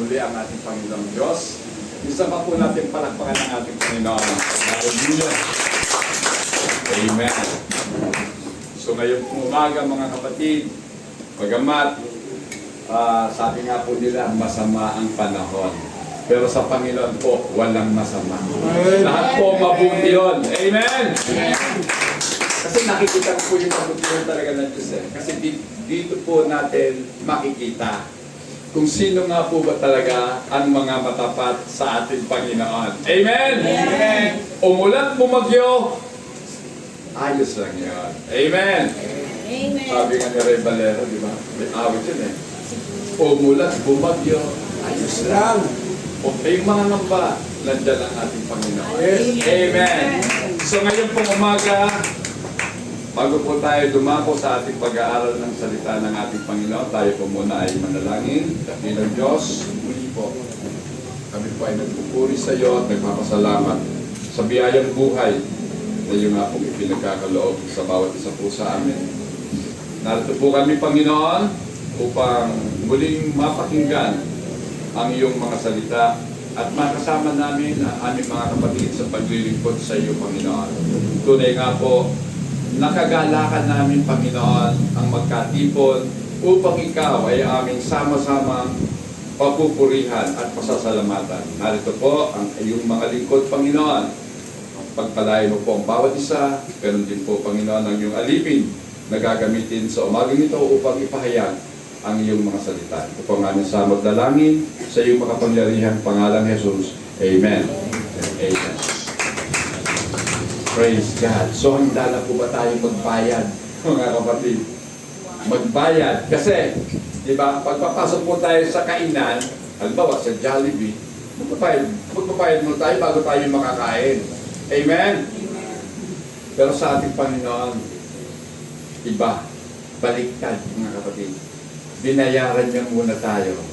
muli ang ating Panginoong Diyos. Isa pa po natin palakpakan ang ating Panginoon. Hallelujah. Amen. So ngayong umaga mga kapatid, bagamat sabi nga po nila masama ang panahon. Pero sa Panginoon po, walang masama. Lahat po mabuti yun. Amen. Kasi nakikita po yung mabuti talaga ng Diyos. Kasi dito po natin makikita kung sino nga po ba talaga ang mga matapat sa ating Panginoon. Amen! Amen! Umulat, bumagyo, ayos lang yun. Amen! Amen. Sabi nga ni Ray Valero, di ba? May awit yun eh. Umulat, bumagyo, ayos lang. O yung mga ngamba, nandiyan ang ating Panginoon. Amen! So ngayon pong umaga, bago po tayo dumako sa ating pag-aaral ng salita ng ating Panginoon, tayo po muna ay manalangin. Dakilang Diyos, muli po, kami po ay nagpupuri sa iyo at nagpapasalamat sa biyayang buhay na iyo nga pong ipinagkakaloob sa bawat isa po sa amin. Narito po kami, Panginoon, upang muling mapakinggan ang iyong mga salita at makasama namin ang aming mga kapatid sa paglilingkod sa iyo, Panginoon. Tunay nga po, nakagalakan namin, Panginoon, ang magkatipon upang ikaw ay aming sama-sama papupurihan at pasasalamatan. Narito po ang iyong mga lingkod, Panginoon. Pagpalain mo po ang bawat isa, ganun din po, Panginoon, ang iyong alipin na gagamitin sa umagang ito upang ipahayag ang iyong mga salita. Ito po ang aming samot dalangin sa iyong makapangyarihang pangalang Jesus. Amen. Amen. Praise God. So, handa na po ba tayo magbayad, mga kapatid? Magbayad. Kasi, di ba, pagpapasok po tayo sa kainan, halimbawa sa Jollibee, magpapayad mo tayo bago tayo makakain. Amen? Pero sa ating Panginoon, iba, baliktad, mga kapatid. Binayaran niya muna tayo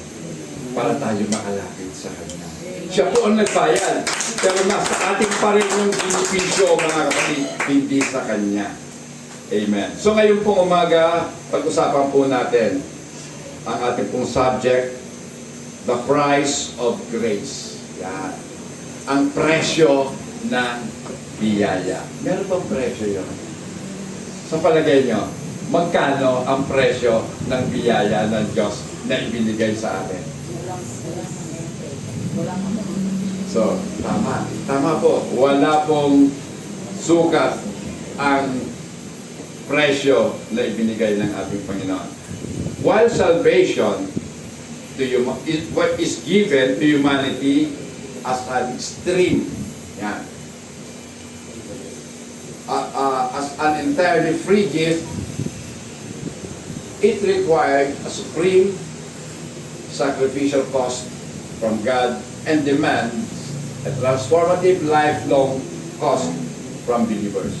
para tayo makalapit sa Kanya. Siya po ang nagbayad. Pero nasa ating pa rin yung benepisyo, mga kapatid, hindi sa Kanya. Amen. So ngayon pong umaga, pag-usapan po natin ang ating pong subject, the price of grace. Yan. Ang presyo ng biyaya. Meron bang presyo yun? Sa palagay nyo, magkano ang presyo ng biyaya ng Diyos na ibinigay sa atin? So, tama. Tama po. Wala pong sukat ang presyo na ibinigay ng ating Panginoon. While salvation what is given to humanity as an extreme, yan, as an entirely free gift, it required a supreme sacrificial cost from God and demands a transformative lifelong cost from believers.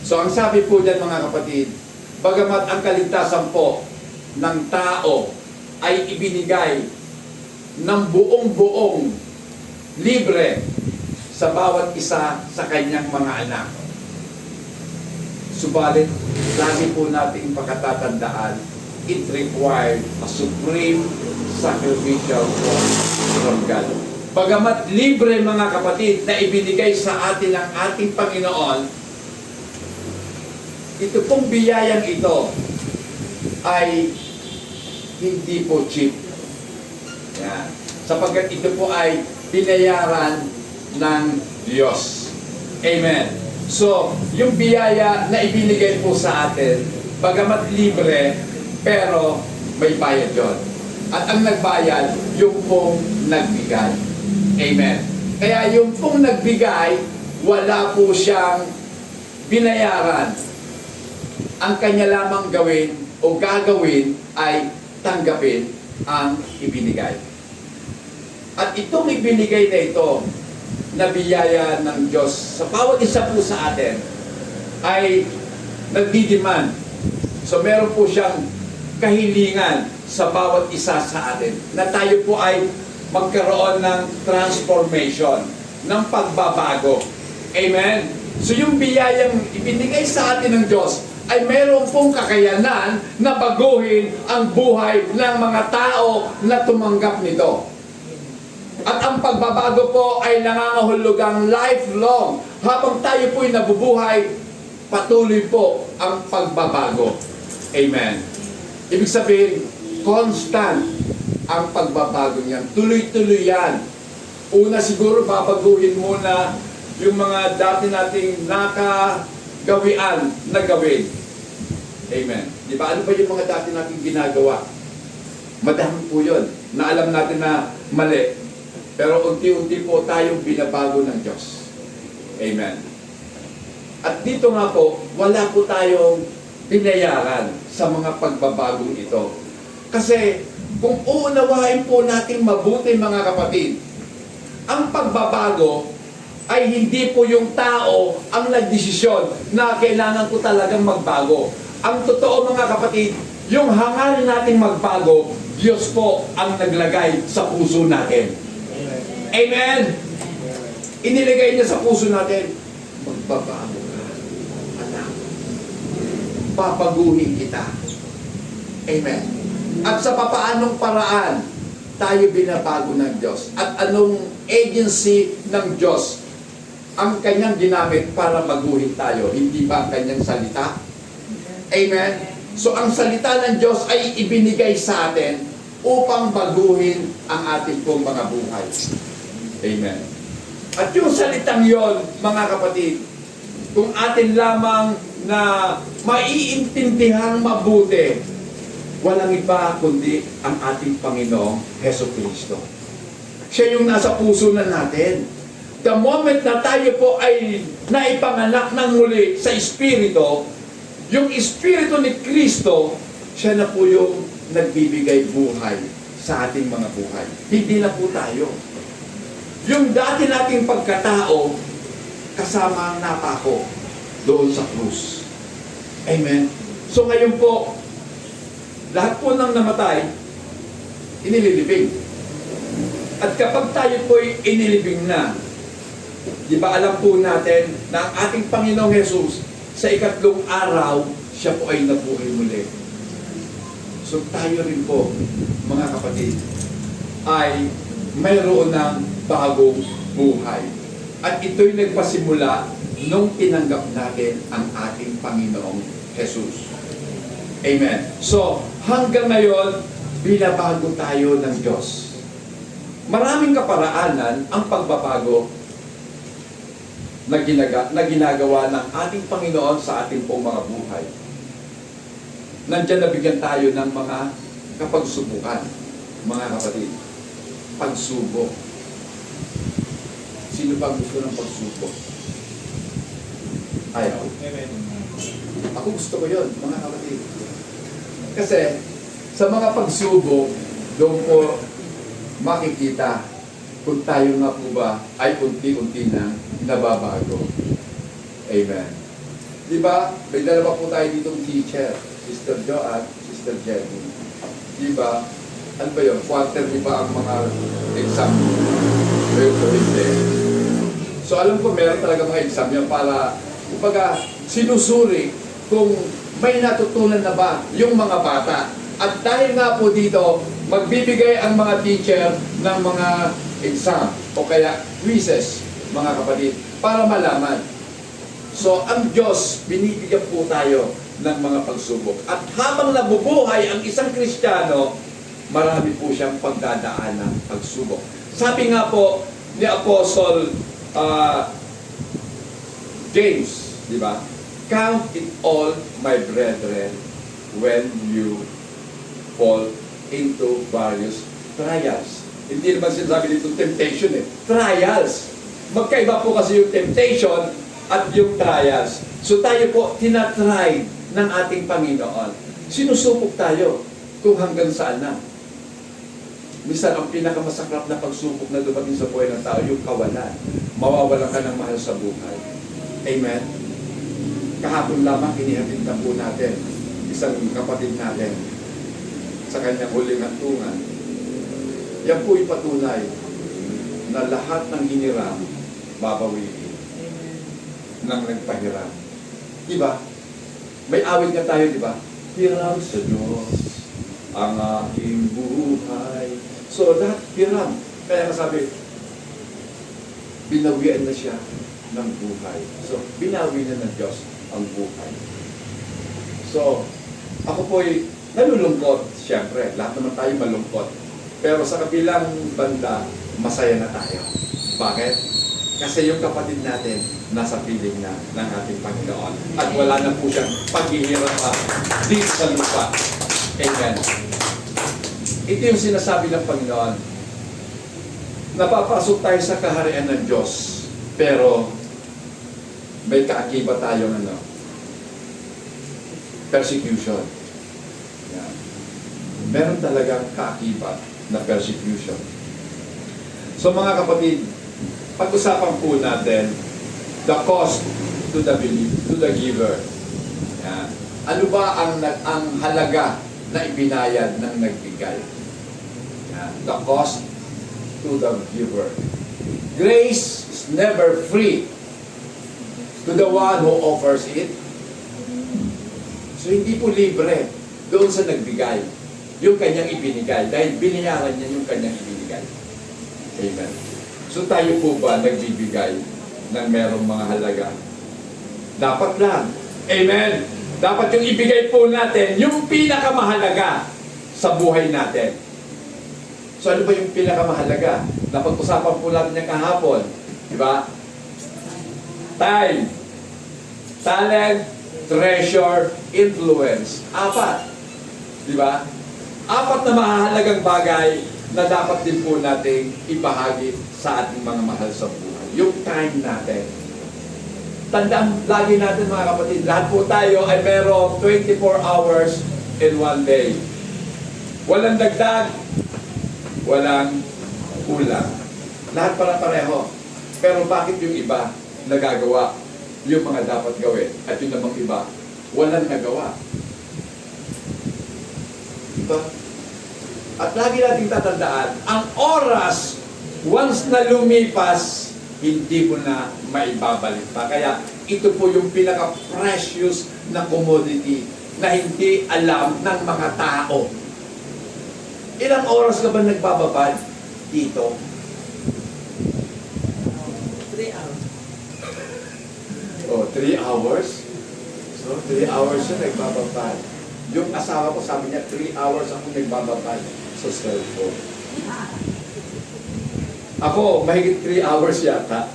So ang sabi po dyan, mga kapatid, bagamat ang kaligtasan po ng tao ay ibinigay ng buong-buong libre sa bawat isa sa kanyang mga anak. Subalit, lagi po nating pagkatatandaan, it required a supreme sacrificial cost from God. Bagamat libre, mga kapatid, na ibinigay sa atin ng ating Panginoon, ito pong biyayang ito ay hindi po cheap. Yan. Sapagkat ito po ay binayaran ng Diyos. Amen. So, yung biyaya na ibinigay po sa atin, bagamat libre, pero may bayad yun. At ang nagbayad, yung pong nagbigay. Amen. Kaya yung pong nagbigay, wala po siyang binayaran. Ang kanya lamang gawin o gagawin ay tanggapin ang ibinigay. At itong ibinigay na ito, na biyaya ng Diyos sa bawat isa po sa atin, ay nagdidiman. So meron po siyang kahilingan sa bawat isa sa atin na tayo po ay magkaroon ng transformation, ng pagbabago. Amen? So yung biyayang ibinigay sa atin ng Diyos ay meron pong kakayanan na baguhin ang buhay ng mga tao na tumanggap nito. At ang pagbabago po ay nangangahulugang lifelong. Habang tayo po'y nabubuhay, patuloy po ang pagbabago. Amen. Ibig sabihin, constant ang pagbabago niyan. Tuloy-tuloy yan. Una siguro, babaguhin muna yung mga dati nating nakagawian na gawin. Amen. Di ba? Ano ba yung mga dati nating ginagawa? Madami po yun na alam natin na mali. Pero unti-unti po tayong binabago ng Diyos. Amen. At dito nga po, wala po tayong binayaran sa mga pagbabagong ito. Kasi kung uunawain po natin mabuti mga kapatid, ang pagbabago ay hindi po yung tao ang nagdesisyon na kailangan ko talagang magbago. Ang totoo mga kapatid, yung hangarin nating magbago, Diyos po ang naglagay sa puso natin. Amen! Inilagay niya sa puso natin, magbabago ka, anak. Papaguhin kita. Amen. At sa papaanong paraan, tayo binabago ng Diyos. At anong agency ng Diyos ang kanyang ginamit para baguhin tayo? Hindi ba ang kanyang salita? Amen? So ang salita ng Diyos ay ibinigay sa atin upang baguhin ang ating pong mga buhay. Amen. At yung salitang yon, mga kapatid, kung atin lamang na maiintindihang mabuti, walang iba kundi ang ating Panginoong Hesukristo. Siya yung nasa puso na natin. The moment na tayo po ay naipanganak ng muli sa Espiritu, yung Espiritu ni Kristo, siya na po yung nagbibigay buhay sa ating mga buhay. Hindi na po tayo. Yung dati nating pagkatao, kasama ang napako doon sa krus. Amen? So ngayon po, lahat po ng namatay, inililibing. At kapag tayo po'y inilibing na, di ba alam po natin na ang ating Panginoong Jesus, sa ikatlong araw, siya po ay nabuhay muli. So tayo rin po, mga kapatid, ay mayroon ng bagong buhay. At ito'y nagpasimula nung tinanggap natin ang ating Panginoong Jesus. Amen. So, hanggang ngayon, binabago tayo ng Diyos. Maraming kaparaanan ang pagbabago na ginagawa ng ating Panginoon sa ating pong mga buhay. Nandiyan nabigyan tayo ng mga kapagsubukan, mga kapatid. Pagsubok. Sino ba gusto ng pagsubok? Ayaw. Amen. Ako gusto ko yun, mga kapatid. Kasi, sa mga pagsubok, doon po makikita kung tayo nga po ba ay unti-unti na nababago. Amen. Di ba? May dalawa po tayo ditong teacher, Sister Jo at Sister Jenny. Di ba? Ano ba yun? Quarter, di ba ang mga exam? Ngayon po hindi. So alam ko meron talaga mga exam yan para, kumbaga, sinusuri kung may natutunan na ba yung mga bata. At dahil nga po dito, magbibigay ang mga teacher ng mga exam o kaya quizzes, mga kapatid, para malaman. So, ang Diyos, binibigyan po tayo ng mga pagsubok. At habang nabubuhay ang isang Kristiyano, marami po siyang pagdadaan ng pagsubok. Sabi nga po ni Apostle James, di ba? Count it all, my brethren, when you fall into various trials. Hindi naman sinasabi dito temptation eh. Trials. Magkaiba po kasi yung temptation at yung trials. So tayo po, tinatry ng ating Panginoon. Sinusubok tayo kung hanggang saan na. Minsan, ang pinakamasakap na pagsubok na dumating sa buhay ng tao, yung kawalan. Mawawalan ka ng mahal sa buhay. Amen? Kahapon lamang, inihatid na po natin isang kapatid natin sa kanyang huling hantungan. Yan po'y patunay na lahat ng hiniram, babawiin ng nagpahiram. Diba? May awit nga tayo, diba? Hiram sa Diyos ang aking buhay. So, lahat hiram. Kaya nga sabi, binawian na siya ng buhay. So, binawi na ng Diyos ang buhay. So, ako po'y nalulungkot. Siyempre, lahat naman tayo malungkot. Pero sa kabilang banda, masaya na tayo. Bakit? Kasi yung kapatid natin, nasa piling na ng ating Panginoon. At wala na po siyang paghihirap pa dito sa lupa. Amen. Ito yung sinasabi ng Panginoon. Napapasok tayo sa kaharian ng Diyos. Pero, may kaakibat tayong persecution. Yan. Meron talagang kaakibat na persecution. So mga kapatid, pag-usapan po natin the cost to the giver. Yan. Ano ba ang halaga na ibinayad ng nagbigay? Yan. The cost to the giver. Grace is never free to the one who offers it. So hindi po libre doon sa nagbigay yung kanyang ibinigay dahil binayaran niya yung kanyang ibinigay. Amen. So tayo po ba nagbibigay ng merong mga halaga? Dapat lang. Amen. Dapat yung ibigay po natin yung pinakamahalaga sa buhay natin. So ano ba yung pinakamahalaga? Napag-usapan po natin yung kahapon. Diba? Time, talent, treasure, influence. 4. Di ba? 4 na mahalagang bagay na dapat din po nating ibahagi sa ating mga mahal sa buhay. Yung time natin. Tandaan lagi natin mga kapatid, lahat po tayo ay merong 24 hours in one day. Walang dagdag, walang kulang. Lahat para pareho. Pero bakit yung iba nagagawa yung mga dapat gawin at yung namang iba walang nagawa? Diba? At lagi nating tatandaan, ang oras once na lumipas, hindi mo na maibabalik pa. Kaya ito po yung pinaka-precious na commodity na hindi alam ng mga tao. Ilang oras ka ba nagbababad dito? 3 hours. Oh, 3 hours? So, 3 hours siya nagbababad. Yung asawa ko sabi niya, 3 hours ako nagbababad sa cellphone. Ako, mahigit 3 hours yata.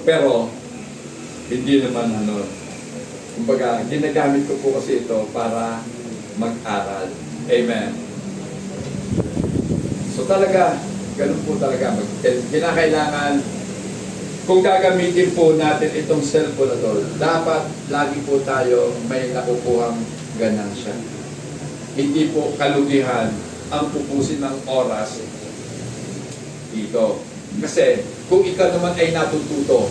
Pero, hindi naman kumbaga, ginagamit ko po kasi ito para mag-aral. Amen. So talaga, ganun po talaga. Kinakailangan, kung gagamitin po natin itong cellphone na to, dapat lagi po tayo may nakukuhang ganansya. Hindi po kalugihan ang pupusin ng oras dito. Kasi kung ikaw naman ay natututo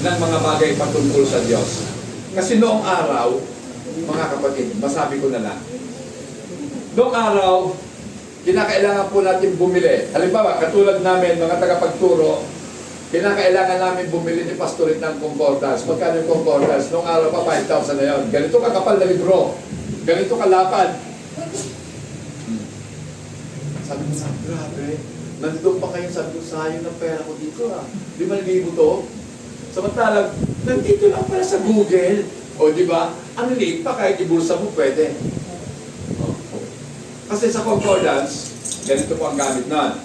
ng mga bagay patungkol sa Diyos. Kasi noong araw, mga kapatid, masabi ko na lang, noong araw, kinakailangan po natin bumili. Halimbawa, katulad namin, mga tagapagturo, kinakailangan namin bumili ni Pastorit ng concordance. Magkano yung concordance? Noong araw pa, 5,000 na yun. Ganito kakapal na libro. Ganito kalapad. Sabi ko, grabe. Nandun pa kayo, sabi ko, sayang ng pera ko dito 5,000 to. Samantalang, nandito lang pala sa Google. O, di ba? Ang liit pa, kahit ibulsa mo, pwede. Kasi sa concordance, ganito po ang gamit nun.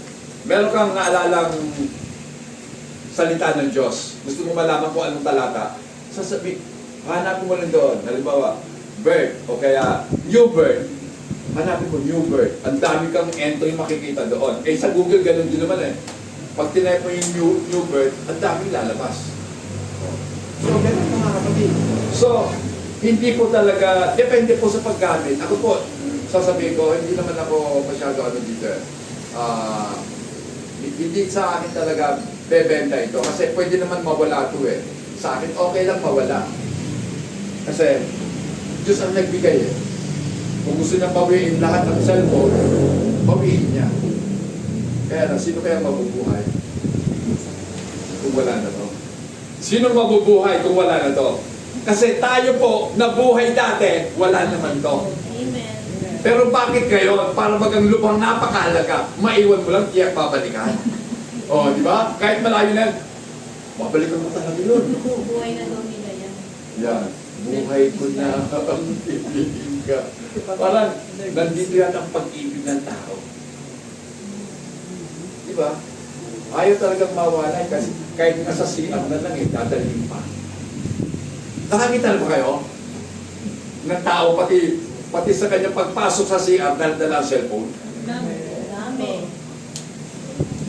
Meron kang naalalang salita ng Diyos. Gusto mo malaman kung anong talata? Sasabi, hanapin mo lang doon. Halimbawa, bird, o kaya new bird. Hanapin mo new bird. Ang dami kang entry makikita doon. Eh sa Google, ganun din naman eh. Pag tinype mo yung new bird, ang daming lalabas. So, ganun mga kapatid. So, hindi po talaga, depende po sa paggamit. Ako po, sasabihin ko, hindi naman ako masyado dito. Hindi sa akin talaga bebenta ito. Kasi pwede naman mawala ito eh. Sa akin, okay lang mawala. Kasi, Diyos ang nagbigay eh. Kung gusto niya bawiin lahat ng cellphone, bawiin niya. Kaya na, sino kaya mabubuhay kung wala na to? Sino mabubuhay kung wala na to? Kasi tayo po, nabuhay dati, wala naman to. Amen. Pero bakit ngayon, para bagang lubhang napakahalaga, maiwan mo lang, tiyak babalikan? O, di ba? Kahit malayo na, babalikan mo talaga yun. Buhay na daw nila yan. Yan. Buhay ko na ang pipiliin ka. Parang, nandito yan ang pag-ibig ng tao. Di ba? Ayaw talagang mawalay kasi kahit nasa CR na lang dadalhin pa. Nakakita na ba kayo? Ng tao, pati sa kanyang pagpasok sa CR, dala ang cellphone. Dami. Dami.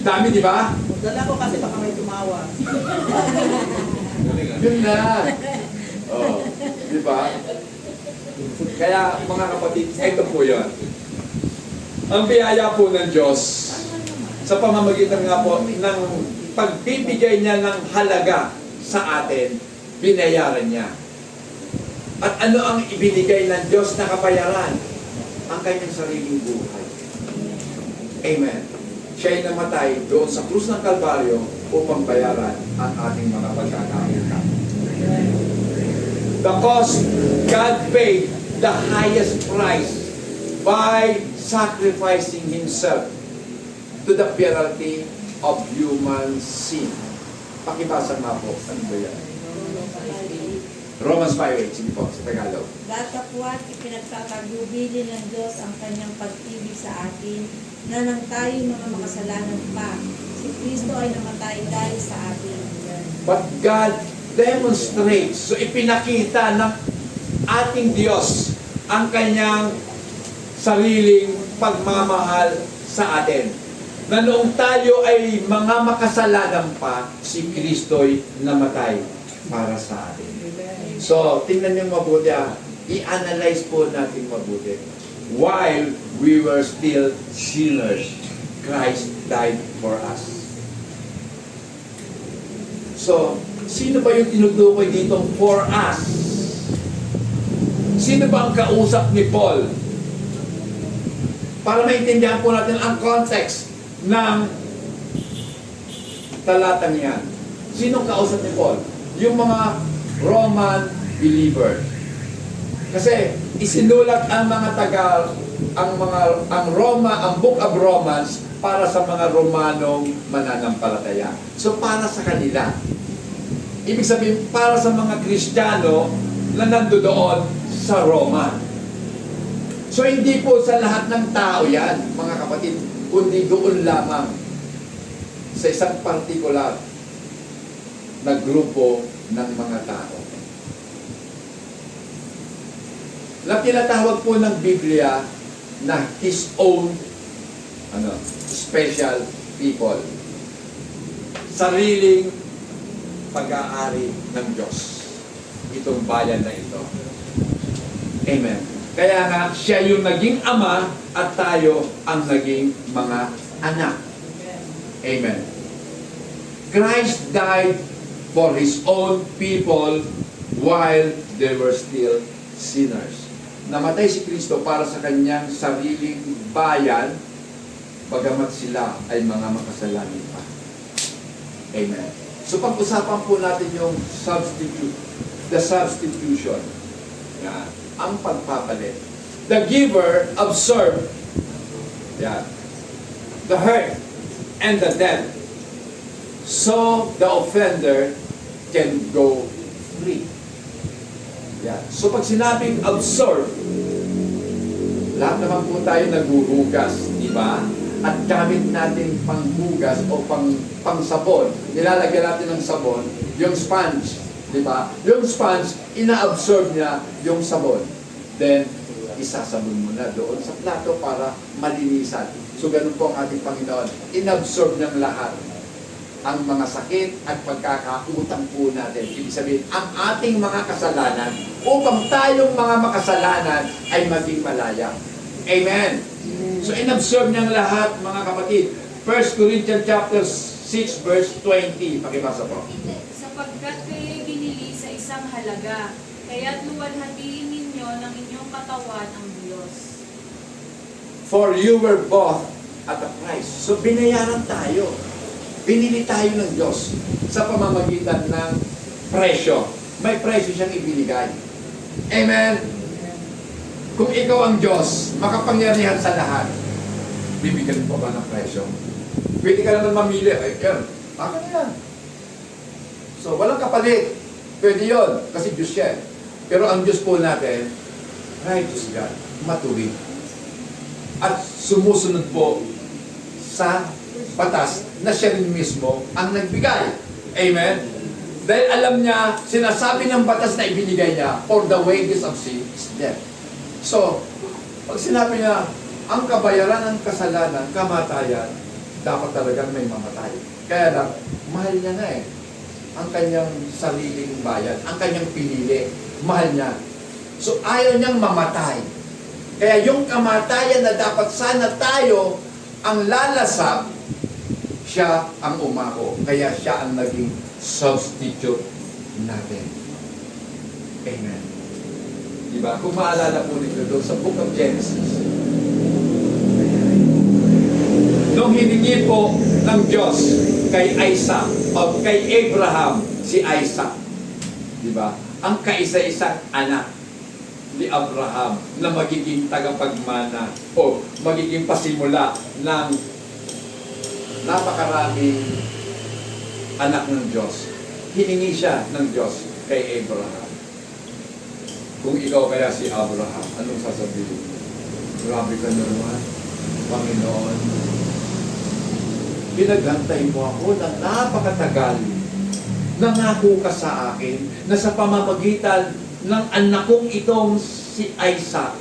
Dami, di ba? Dala ko kasi baka may tumawa. Yun na. Oh, di ba? Kaya mga kapatid, ito po yun. Ang biyaya po ng Diyos sa pamamagitan nga po ng pagbibigay niya ng halaga sa atin, binayaran niya. At ano ang ibinigay ng Diyos na kapayaran? Ang kanyang sariling buhay. Amen. Siya'y namatay doon sa krus ng Kalbaryo upang bayaran ang ating mga pagkakailan. The cost, God paid the highest price by sacrificing Himself to the penalty of human sin. Pakibasa nga po. Ano ba yan? Romans 5:8. Sige po, sa Tagalog. Datapwat ipinagtatagubili ng Diyos ang kanyang pag-ibig sa atin na nang tayo mga makasalanan pa. Si Kristo ay namatay dahil sa atin. But God demonstrates, so ipinakita ng ating Diyos ang kanyang sariling pagmamahal sa atin. Na noong tayo ay mga makasalanan pa, si Kristo'y namatay para sa atin. So, tingnan niyo mabuti i-analyze po natin mabuti. While we were still sinners, Christ died for us. So, sino ba yung tinutukoy dito for us? Sino ba ang kausap ni Paul? Para maintindihan po natin ang context ng talatang yan. Sinong kausap ni Paul? Yung mga Roman believer. Kasi isinulat ang mga ang Book of Romans para sa mga Romanong mananampalataya. So para sa kanila. Ibig sabihin para sa mga Kristiyano na nandoon sa Roma. So hindi po sa lahat ng tao yan, mga kapatid, kundi doon lamang sa isang partikular na grupo ng mga tao. Na tinatawag po ng Biblia na His own special people. Sariling pag-aari ng Diyos. Itong bayan na ito. Amen. Kaya nga, siya yung naging ama at tayo ang naging mga anak. Amen. Christ died for His own people while they were still sinners. Namatay si Kristo para sa kanyang sariling bayan, bagamat sila ay mga makasalanan pa. Amen. So pag-usapan po natin yung the substitution. Yan. Ang pagpapalit. The giver absorbed the hurt and the death, so the offender can go free. So pag sinabing absorb, lahat naman po tayo naghuhugas, di ba? At gamit natin panghugas o pangsabon, nilalagyan natin ng sabon, yung sponge, di ba? Yung sponge, ina-absorb niya yung sabon. Then, isasabon mo na doon sa plato para malinisan. So, ganun po ang ating Panginoon. Inabsorb niyang lahat ang mga sakit at pagkakautang po natin. Ibig sabihin, ang ating mga kasalanan upang tayong mga makasalanan ay maging malaya. Amen. So, inabsorb niyang lahat, mga kapatid. 1 Corinthians chapter 6, verse 20. Pakibasa po. Sapagkat kayo'y binili sa isang halaga, kaya't luwalhatiin ninyo ng inyong katawan ang Diyos. For you were bought at a price. So, binayaran tayo. Binili tayo ng Diyos sa pamamagitan ng presyo. May presyo siyang ibinigay. Amen? Kung ikaw ang Diyos, makapangyarihan sa lahat, bibigyan mo pa ba ng presyo? Pwede ka naman mamili. Ay, yan. Akin yan. So, walang kapalit. Pwede yon kasi Diyos yan. Pero ang Diyos po natin, righteous God, matuwid. At sumusunod po sa batas na siya rin mismo ang nagbigay. Amen? Dahil alam niya, sinasabi ng batas na ibinigay niya, for the wages of sin is death. So, pag sinabi niya, ang kabayaran ng kasalanan, kamatayan, dapat talagang may mamatay. Kaya lang, mahal niya nga eh. Ang kanyang sariling bayan, ang kanyang pinili, mahal niya. So, ayaw niyang mamatay. Kaya yung kamatayan na dapat sana tayo ang lalasap, siya ang umako. Kaya siya ang naging substitute natin. Amen. Diba? Kung maalala po ninyo doon sa Book of Genesis, nung hiningi po ng Diyos kay Isaac o kay Abraham si Isaac, diba? Ang kaisa-isang anak ni Abraham na magiging tagapagmana o magiging pasimula ng napakaraming anak ng Diyos. Hiningi siya ng Diyos kay Abraham. Kung ikaw kaya si Abraham, anong sasabihin? Grabe ka naman, Panginoon. Pinagantay mo ako ng napakatagal. Nangako ka sa akin na sa pamamagitan ng anak kong itong si Isaac,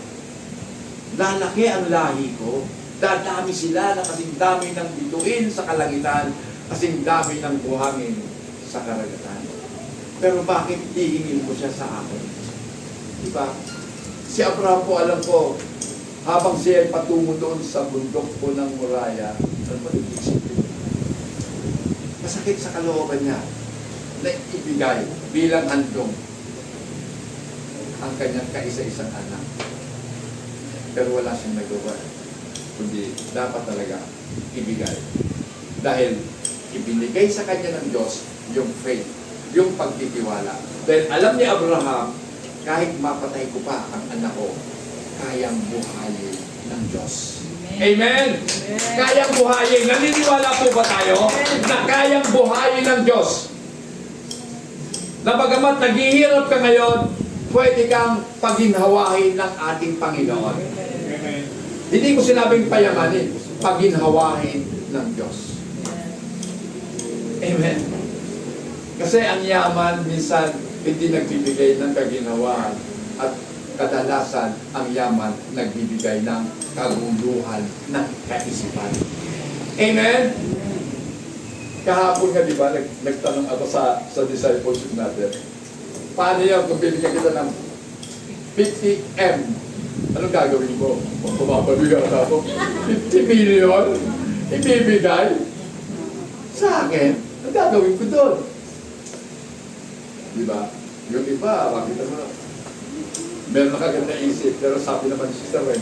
lalaki ang lahi ko, dadami sila na kasing dami ng bituin sa kalangitan, kasing dami ng buhangin sa karagatan. Pero bakit hihingin mo siya sa akin? Diba? Si Abraham po, alam ko, habang siya ay patungo doon sa bundok po ng Moriah, ano ba nag-isipin? Masakit sa kalooban niya na ibigay bilang handong ang kanyang kaisa-isang anak. Pero wala siyang nagawa. Kundi dapat talaga ibigay. Dahil ibinigay sa kanya ng Diyos yung faith, yung pagtitiwala. Dahil alam ni Abraham, kahit mapatay ko pa ang anak ko, kayang buhayin ng Diyos. Amen? Kayang buhayin. Naniniwala po ba tayo na kayang buhayin ng Diyos? Na bagamat naghihirap ka ngayon, pwede kang paginhawahin ng ating Panginoon. Amen. Hindi ko sinabing payamanin, paginhawahin ng Diyos. Amen. Kasi ang yaman minsan hindi nagbibigay ng kaginhawaan at kadalasan ang yaman nagbibigay ng kaguluhan ng kaisipan. Amen? Kahapon nga, di ba, nagtanong ako sa discipleship natin. Paano yan kung binigyan kita ng 50M? Anong gagawin mo? Kung pumapabigat ako, 50 million? Ibibigay? Sa akin? Anong gagawin ko doon? Di ba? Yung iba, makita mo na. Meron na kaganda isip, pero sabi naman si Sister Wen,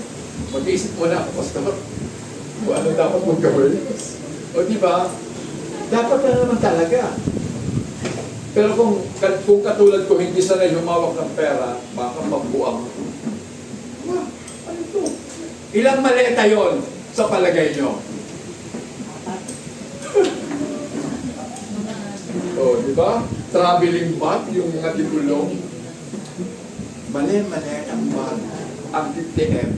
mag-iisip mo na, Pastor, kung ano dapat mong gawin. O di ba? Dapat na naman talaga. Pero kung katulad ko, hindi sanay humawak ng pera, baka magbuang. Ano to? Ilang maleta yon sa palagay nyo? O, di ba? Traveling bag, yung mga titulong. Mali ang bag. Ang 50M.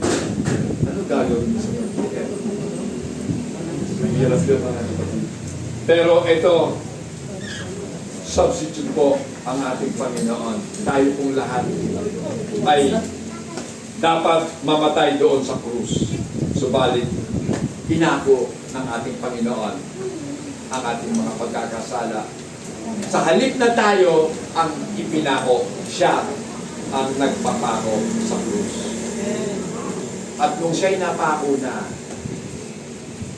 Ano gagawin mo sa 50M? Mahirap yun mga kapatid. Pero ito, substitute po ang ating Panginoon. Tayo pong lahat ay dapat mamatay doon sa krus. Subalit, inako ng ating Panginoon ang ating mga pagkakasala. Sa halip na tayo ang ipinako, siya ang nagpapako sa krus. At nung siya'y napako na,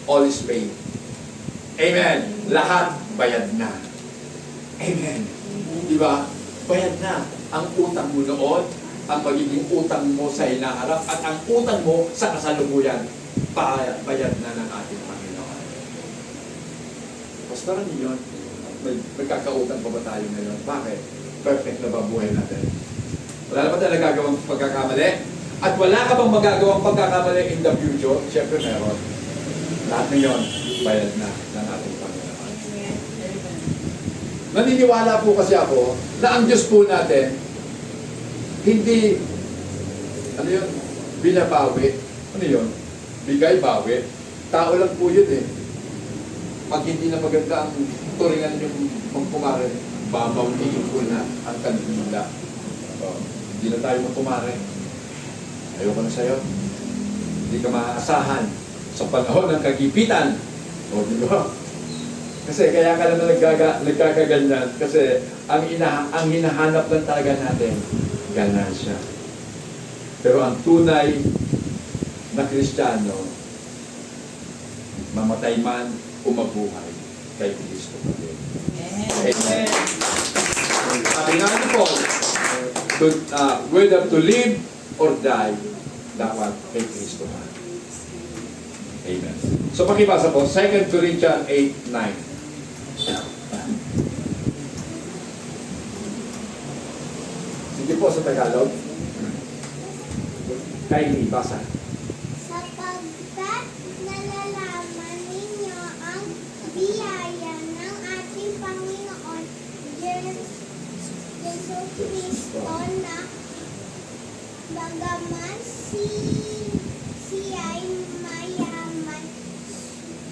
all is paid. Amen. Lahat bayad na. Amen. Di ba? Bayad na. Ang utang mo noon, ang magiging utang mo sa hinaharap, at ang utang mo sa kasalukuyan, bayad na ng ating Panginoon. Pastoran niyo yun. May kakautang pa ba tayo ngayon? Bakit? Perfect na ba buhay natin? Wala na ba tayo nagagawang pagkakamali? At wala ka bang magagawang pagkakamali in the future? Siyempre meron. Lahat na yun, bayad na ng ating Panginoon. Naniniwala po kasi ako na ang Diyos po natin, hindi, ano yun, binabawi. Ano yun? Bigay-bawi. Tao lang po yun eh. Pag hindi na maganda ang turingan yung magkumare, babawtiin ko na ang kandila. Hindi na tayo magkumare. Ayoko na sa'yo. Hindi ka maaasahan sa panahon ng kagipitan. O, di ba? Kasi kaya ka naman nagkakaganyan. Kasi ang hinahanap lang talaga natin, ganansya. Pero ang tunay na Kristiyano, mamatay man o mabuhay kay Kristo pa rin. Amen. Sabi nga ni Paul, whether to live or die, dapat kay Kristo pa. Amen. So pakibasa po, 2 Corinthians 8:9. Sige po sa Tagalog. Kylie, basa. Sapagkat nalalaman ninyo ang biyaya ng ating Panginoon Jesus Cristo na bagaman siya'y mayaman,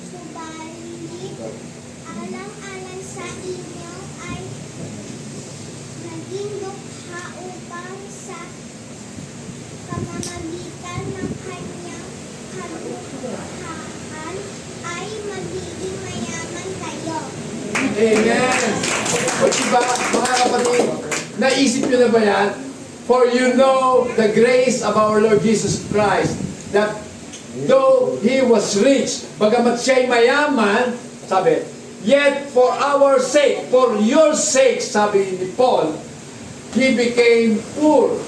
subalit alang-alang sa inyo ay naging dukha upang sa pamamagitan ng kanyang kadukhaan ay magiging mayaman kayo. Amen. O diba, mga kapatid, naisip nyo na ba yan? For you know the grace of our Lord Jesus Christ, that though He was rich, bagamat siya'y mayaman, sabi, yet for our sake, for your sake, sabi ni Paul, He became poor,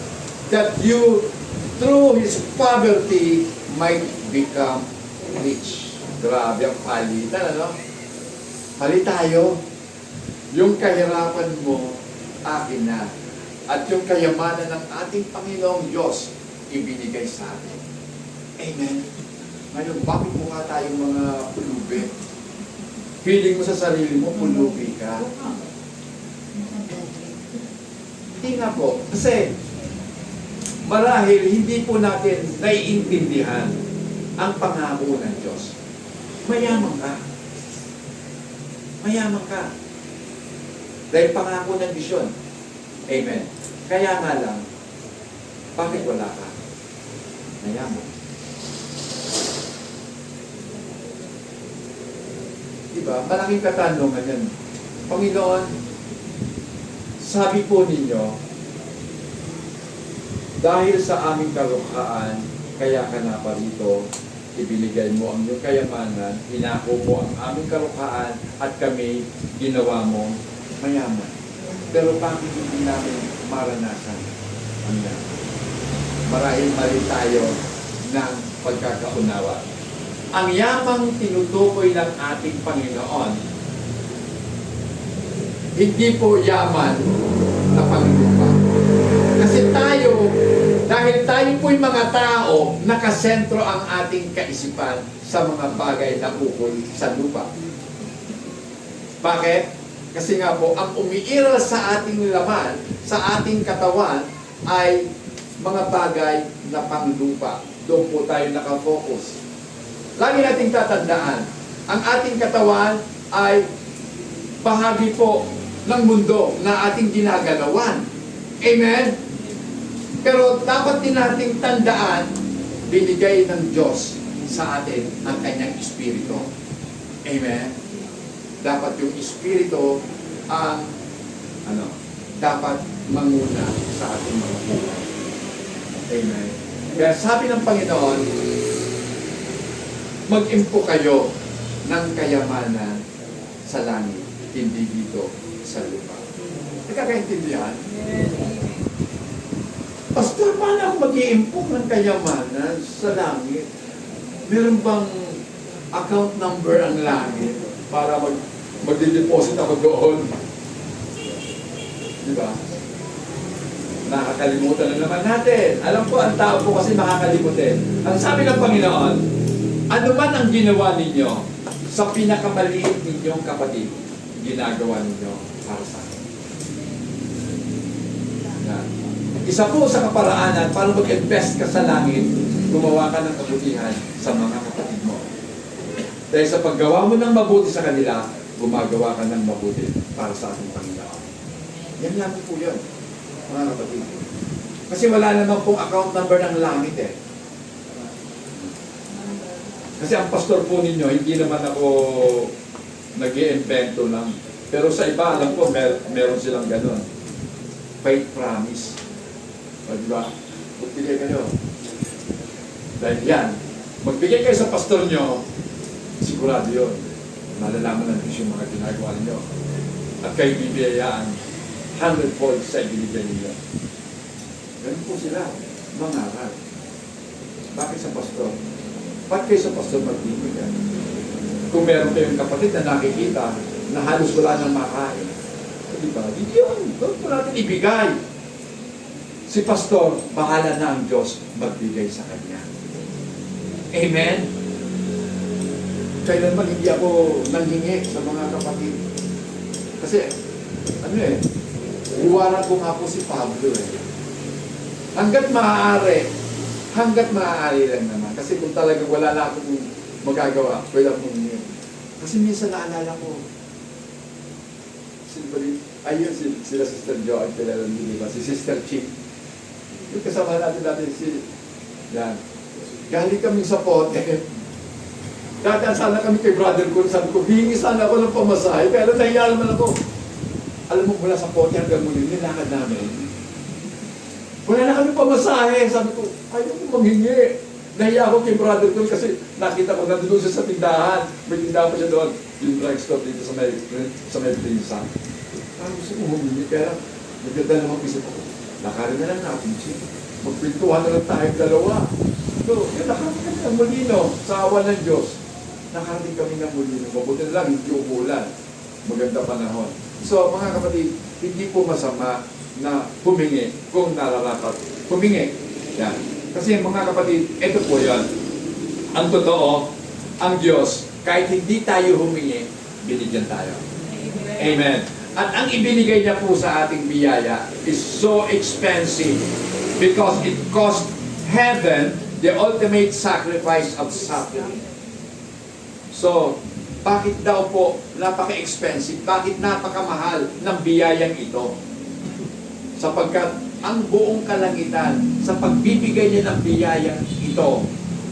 that you, through His poverty, might become rich. Grabe ang palitan, ano? Palit tayo. Yung kahirapan mo, akin na. At yung kayamanan ng ating Panginoong Diyos, ibinigay sa atin. Amen. Ngayon, bakit mukha tayong mga pulubi? Feeling mo sa sarili mo, pulubi ka. Hindi nga po. Kasi, marahil hindi po natin naiintindihan ang pangako ng Diyos. Mayaman ka. Mayaman ka. Dahil pangako ng bisyon. Amen. Kaya nga lang, bakit wala ka? Mayaman. Diba? Malaking katanungan yan. Panginoon, sabi po ninyo, dahil sa aming kalukhaan, kaya ka na parito, ibinigay mo ang iyong kayamanan, hinako mo ang aming kalukhaan, at kami ginawa mo mayaman. Pero bakit hindi namin maranasan ang yan? Marahil mali tayo ng pagkakaunawa. Ang yamang tinutukoy ng ating Panginoon, hindi po yaman na panglupa. Kasi tayo, dahil tayo po'y mga tao, nakasentro ang ating kaisipan sa mga bagay na ukol sa lupa. Bakit? Kasi nga po, ang umiiral sa ating laman, sa ating katawan, ay mga bagay na panglupa. Doon po tayo nakafocus. Lagi nating tatandaan, ang ating katawan ay bahagi po ng mundo na ating ginagalawan. Amen? Pero dapat din nating tandaan, binigay ng Diyos sa atin ang kanyang Espiritu. Amen? Dapat yung Espiritu ang dapat manguna sa ating mga buhay. Amen. Kaya sabi ng Panginoon, mag-impo kayo ng kayamanan sa langit, hindi dito sa lupa. Nakakaintindihan? Pastor, paano ako mag-iimpok ng kayamanan sa langit? Meron bang account number ang langit para mag-deposit ako doon? Diba? nakakalimutan na naman natin. Alam ko, ang tao po kasi makakalimutin. Ang sabi ng Panginoon, ano man ang ginawa ninyo sa pinakamaliit ninyong kapatid, ginagawa ninyo para sa akin. Yan. Isa po sa kaparaanan para mag-invest ka sa langit, gumawa ka ng kabutihan sa mga kapatid mo. Dahil sa paggawa mo ng mabuti sa kanila, gumagawa ka ng mabuti para sa ating Panginoon. Yan lang po yun, mga kapatid. Kasi wala naman pong account number ng langit eh. Kasi ang pastor po ninyo, hindi naman ako nag-i-invento lang. Pero sa iba, alam ko, meron silang ganun. Faith promise. O diba? Magbigay kayo. Dahil yan, magbigay kayo sa pastor nyo, sigurado yun. Malalaman ng Diyos yung mga ginagawa ninyo. At kayo bibiyayaan 100-fold sa ibinigay ninyo. Ganun po sila, mangaral. Bakit sa pastor? Bakit kayo sa pastor magbibigay? Kung meron kayong kapatid na nakikita na halos wala nang makain, diba? Hindi yun. Doon po natin ibigay. Si pastor, bahala na ang Diyos magbigay sa kanya. Amen? Kailanman hindi ako nanghingi sa mga kapatid. Kasi, ano eh, iwanan ko nga po si Pablo eh. Hanggat maaari lang naman. Kasi kung talagang wala na akong magagawa, pwede akong humingi. Kasi minsan naalala ko, ayun sila Sister Jo at kilala nyo, diba? Si Sister Chick. Yung kasama natin yan. Galing kami sa pote. Dadaan sana kami kay brother ko, sabi ko, hingi sana ako ng pamasahe, pero nahiya naman ako. Alam mo, mula sa pote hanggang muli, nilakad namin. Wala na kami pamasahe. Sabi ko, ayaw ko manghingi. Nahiya ako kay brother ko kasi nakita ko nandun siya sa tindahan. May tindahan pa siya doon. Yung drugstore dito sa may Prinsa. Gusto ko humingi, pero maganda naman isip ko. Lakarin na lang natin siya. Magpintuhan na lang tayo dalawa. So, yun, nakarating kami ng Molino sa awa ng Diyos. Nakarating kami ng Molino. Mabuti na lang, hindi umulan. Maganda panahon. So, mga kapatid, hindi po masama na humingi kung nararapat. Humingi. Yan. Kasi mga kapatid, ito po yan. Ang totoo, ang Diyos, kahit hindi tayo humingi, binigyan tayo. Amen. At ang ibinigay niya po sa ating biyaya is so expensive because it cost heaven the ultimate sacrifice of suffering. So, bakit daw po napaka-expensive? Bakit napakamahal ng biyayang ito? Sapagkat ang buong kalangitan sa pagbibigay niya ng biyayang ito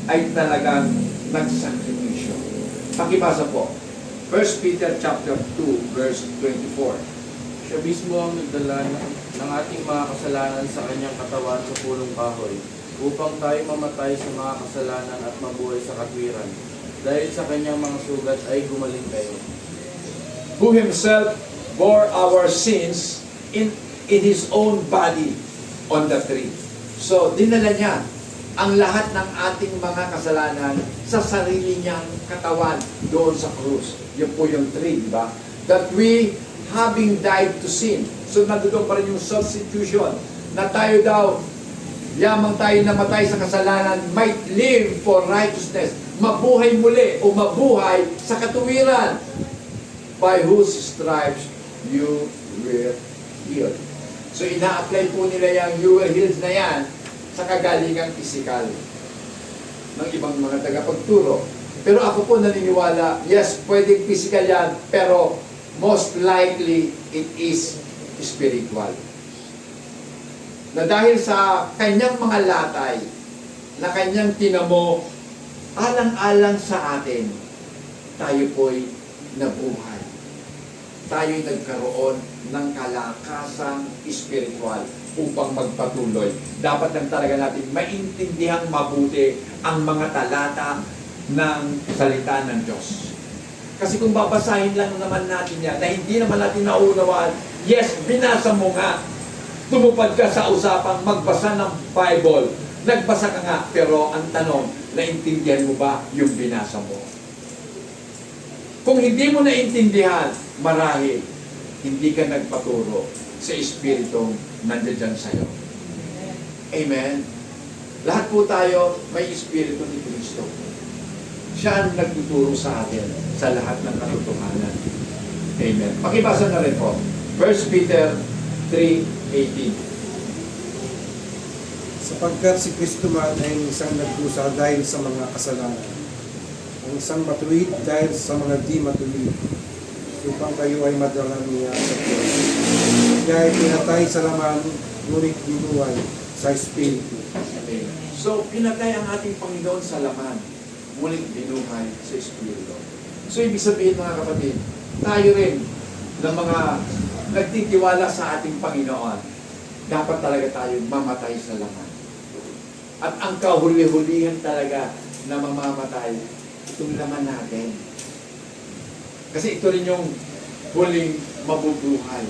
ay talagang nagsakripisyo. Pakibasa po. 1 Peter chapter 2 verse 24. Siya mismo ang nagdala ng ating mga kasalanan sa kanyang katawan sa pulong kahoy, upang tayo mamatay sa mga kasalanan at mabuhay sa katwiran. Dahil sa kanyang mga sugat ay gumaling kayo. Who himself bore our sins in his own body on the tree. So, dinala niya ang lahat ng ating mga kasalanan sa sarili niyang katawan doon sa krus. Yun po yung tree, di ba? That we, having died to sin. So, nandoon pa rin yung substitution na tayo daw, yamang tayo namatay sa kasalanan, might live for righteousness. Mabuhay muli o mabuhay sa katuwiran. By whose stripes you were healed. So, ina-apply po nila yung you were healed na yan sa kagalingang pisikal ng ibang mga tagapagturo. Pero ako po naniniwala, yes, pwedeng physical yan, pero most likely it is spiritual. Na dahil sa kanyang mga latay, na kanyang tinamo, alang-alang sa atin, tayo po'y nabuhay. Tayo'y nagkaroon ng kalakasang spiritual upang magpatuloy. Dapat lang talaga natin maintindihan mabuti ang mga talata ng salita ng Diyos. Kasi kung babasahin lang naman natin yan, na hindi naman natin naunawaan, yes, binasa mo nga, tumupad ka sa usapang magbasa ng Bible. Nagbasa ka nga, pero ang tanong, naintindihan mo ba yung binasa mo? Kung hindi mo naintindihan, marahil, hindi ka nagpaturo sa Espiritong nandiyan sa'yo. Amen. Lahat po tayo may Espiritu ni Kristo. Siya ang nagtuturo sa atin sa lahat ng katotohanan. Amen. Pakibasa na rin po. 1 Peter 3:18. Sapagkat si Kristo man ay isang nagdusa dahil sa mga kasalanan, ang isang matuwid dahil sa mga di matuwid, upang kayo ay madala niya sa Diyos. Kaya ay pinatay sa laman, ngunit binuhay sa Espiritu. Amen. So, pinatay ang ating Panginoon sa laman, ngunit binuhay sa Espiritu. So, ibig sabihin mga kapatid, tayo rin ng mga nagtitiwala sa ating Panginoon, dapat talaga tayo mamatay sa laman. At ang kahuli-hulihan talaga na mamamatay, itong laman natin. Kasi ito rin yung huling mabubuhay.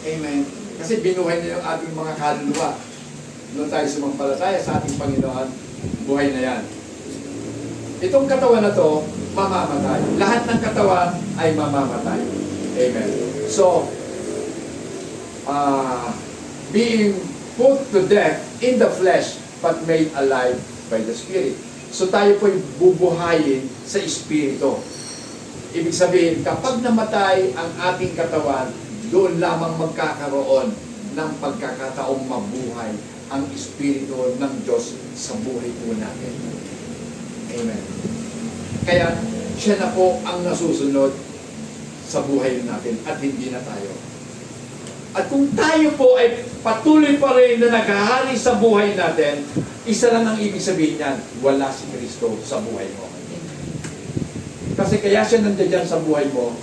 Amen. Kasi binuhay na yung ating mga kaluluwa. Noon tayo sumampalataya sa ating Panginoon, buhay na yan. Itong katawan na to, mamamatay. Lahat ng katawan ay mamamatay. Amen. So, being put to death in the flesh, but made alive by the Spirit. So tayo po'y bubuhayin sa Espiritu. Ibig sabihin, kapag namatay ang ating katawan, doon lamang magkakaroon ng pagkakataong mabuhay ang Espiritu ng Diyos sa buhay po natin. Amen. Kaya, siya na po ang nasusunod sa buhay natin at hindi na tayo. At kung tayo po ay patuloy pa rin na naghahari sa buhay natin, isa lang ang ibig sabihin niyan, wala si Kristo sa buhay mo. Kasi kaya siya nandiyan sa buhay mo,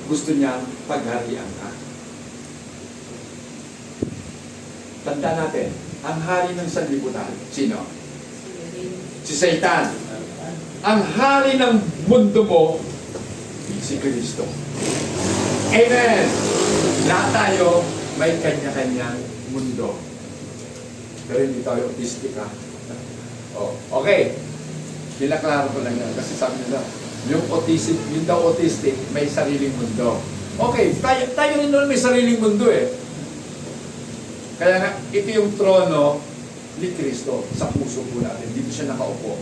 gusto niyang pagharian ka. Tanda natin, ang hari ng sanlibutan, sino? Si Satan. Ang hari ng mundo mo, si Kristo. Amen! Lahat tayo may kanya-kanyang mundo. Pero hindi tayo autistic, ha? Oh, okay. Kinaklaro ko lang yan. Kasi sabi nila, yung daw autistic, may sariling mundo. Okay, tayo rin naman may sariling mundo eh. Kaya nga, ito yung trono ni Kristo sa puso po natin. Dito siya nakaupo.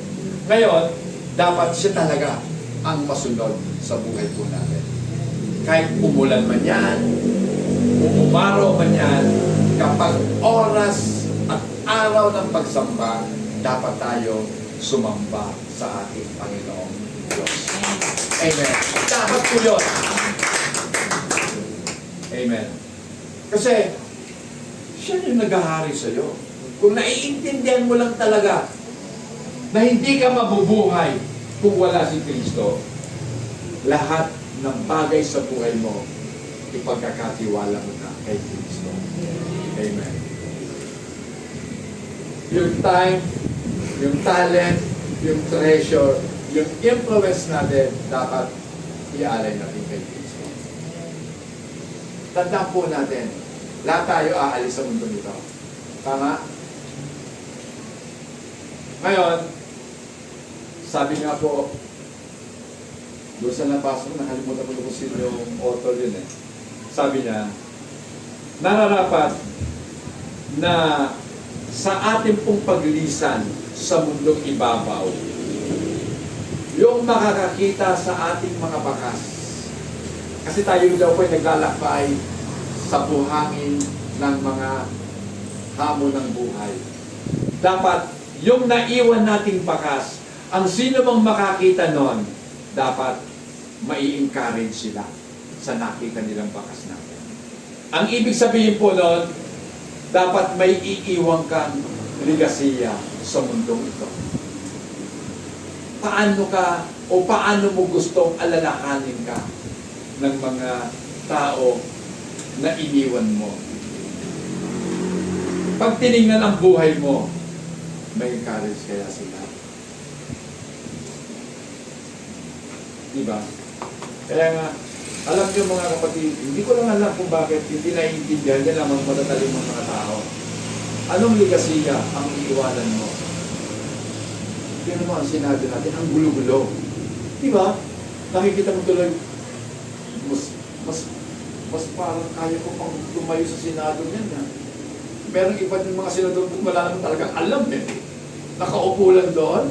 Ngayon, dapat siya talaga ang masunod sa buhay po natin. Kahit umulan man yan, umaraw man yan, kapag oras at araw ng pagsamba, dapat tayo sumamba sa ating Panginoong Diyos. Amen. Dapat po yun. Amen. Kasi, siya yung naghahari sa'yo. Kung naiintindihan mo lang talaga na hindi ka mabubuhay kung wala si Kristo, lahat ng bagay sa buhay mo, ipagkakatiwala mo na kay Kristo. Amen. Yung time, yung talent, yung treasure, yung influence natin, dapat ialay natin kay Kristo. Tandaan po natin, lahat tayo aalis sa mundo nito. Tama? Ngayon, sabi nga po, doon sa napasok, nakalimutan ko kung sino yung author yun eh. Sabi niya, nararapat na sa ating pong paglisan sa mundong ibabaw, yung makakakita sa ating mga bakas. Kasi tayo daw po ay naglalakbay sa buhangin ng mga hamon ng buhay. Dapat yung naiwan nating bakas, ang sino bang makakita nun, dapat mai-encourage sila sa nakita nilang bakas natin. Ang ibig sabihin po nun, dapat may iiwang kang ligasiya sa mundong ito. Paano ka o paano mo gustong alalahanin ka ng mga tao na iniwan mo? Pag tinignan ang buhay mo, may encourage kaya sila. Diba? Kaya nga, alam niyo mga kapatid, hindi ko lang alam kung bakit hindi naiintindihan nila mga matatalim ng mga tao. Anong ligasiya ang iiwanan mo? Yun naman ang sinabi natin, ang gulo-gulo. Diba? Nakikita mo tuloy, mas parang kaya ko pang tumayo sa Senado niyan. Meron iba din mga senador kung wala naman talagang alam eh. Nakaupo lang doon.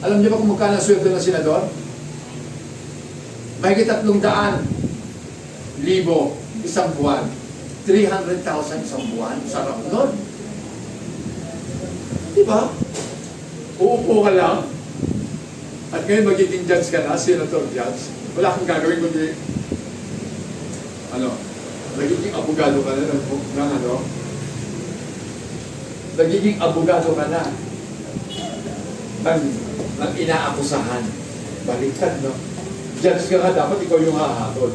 Alam niyo ba kung magkano ang sweldo ng senador? Mahigit 300,000 isang buwan. 300,000 isang buwan. Sarap nun. Di ba? Uupo ka lang. At ngayon magiging judge ka na, senator judge. Wala kang gagawin kundi nagiging abogado ka na nagiging abogado ka na ng inaakusahan. Baliktad, no? Judge ka nga, dapat ikaw yung hahatol.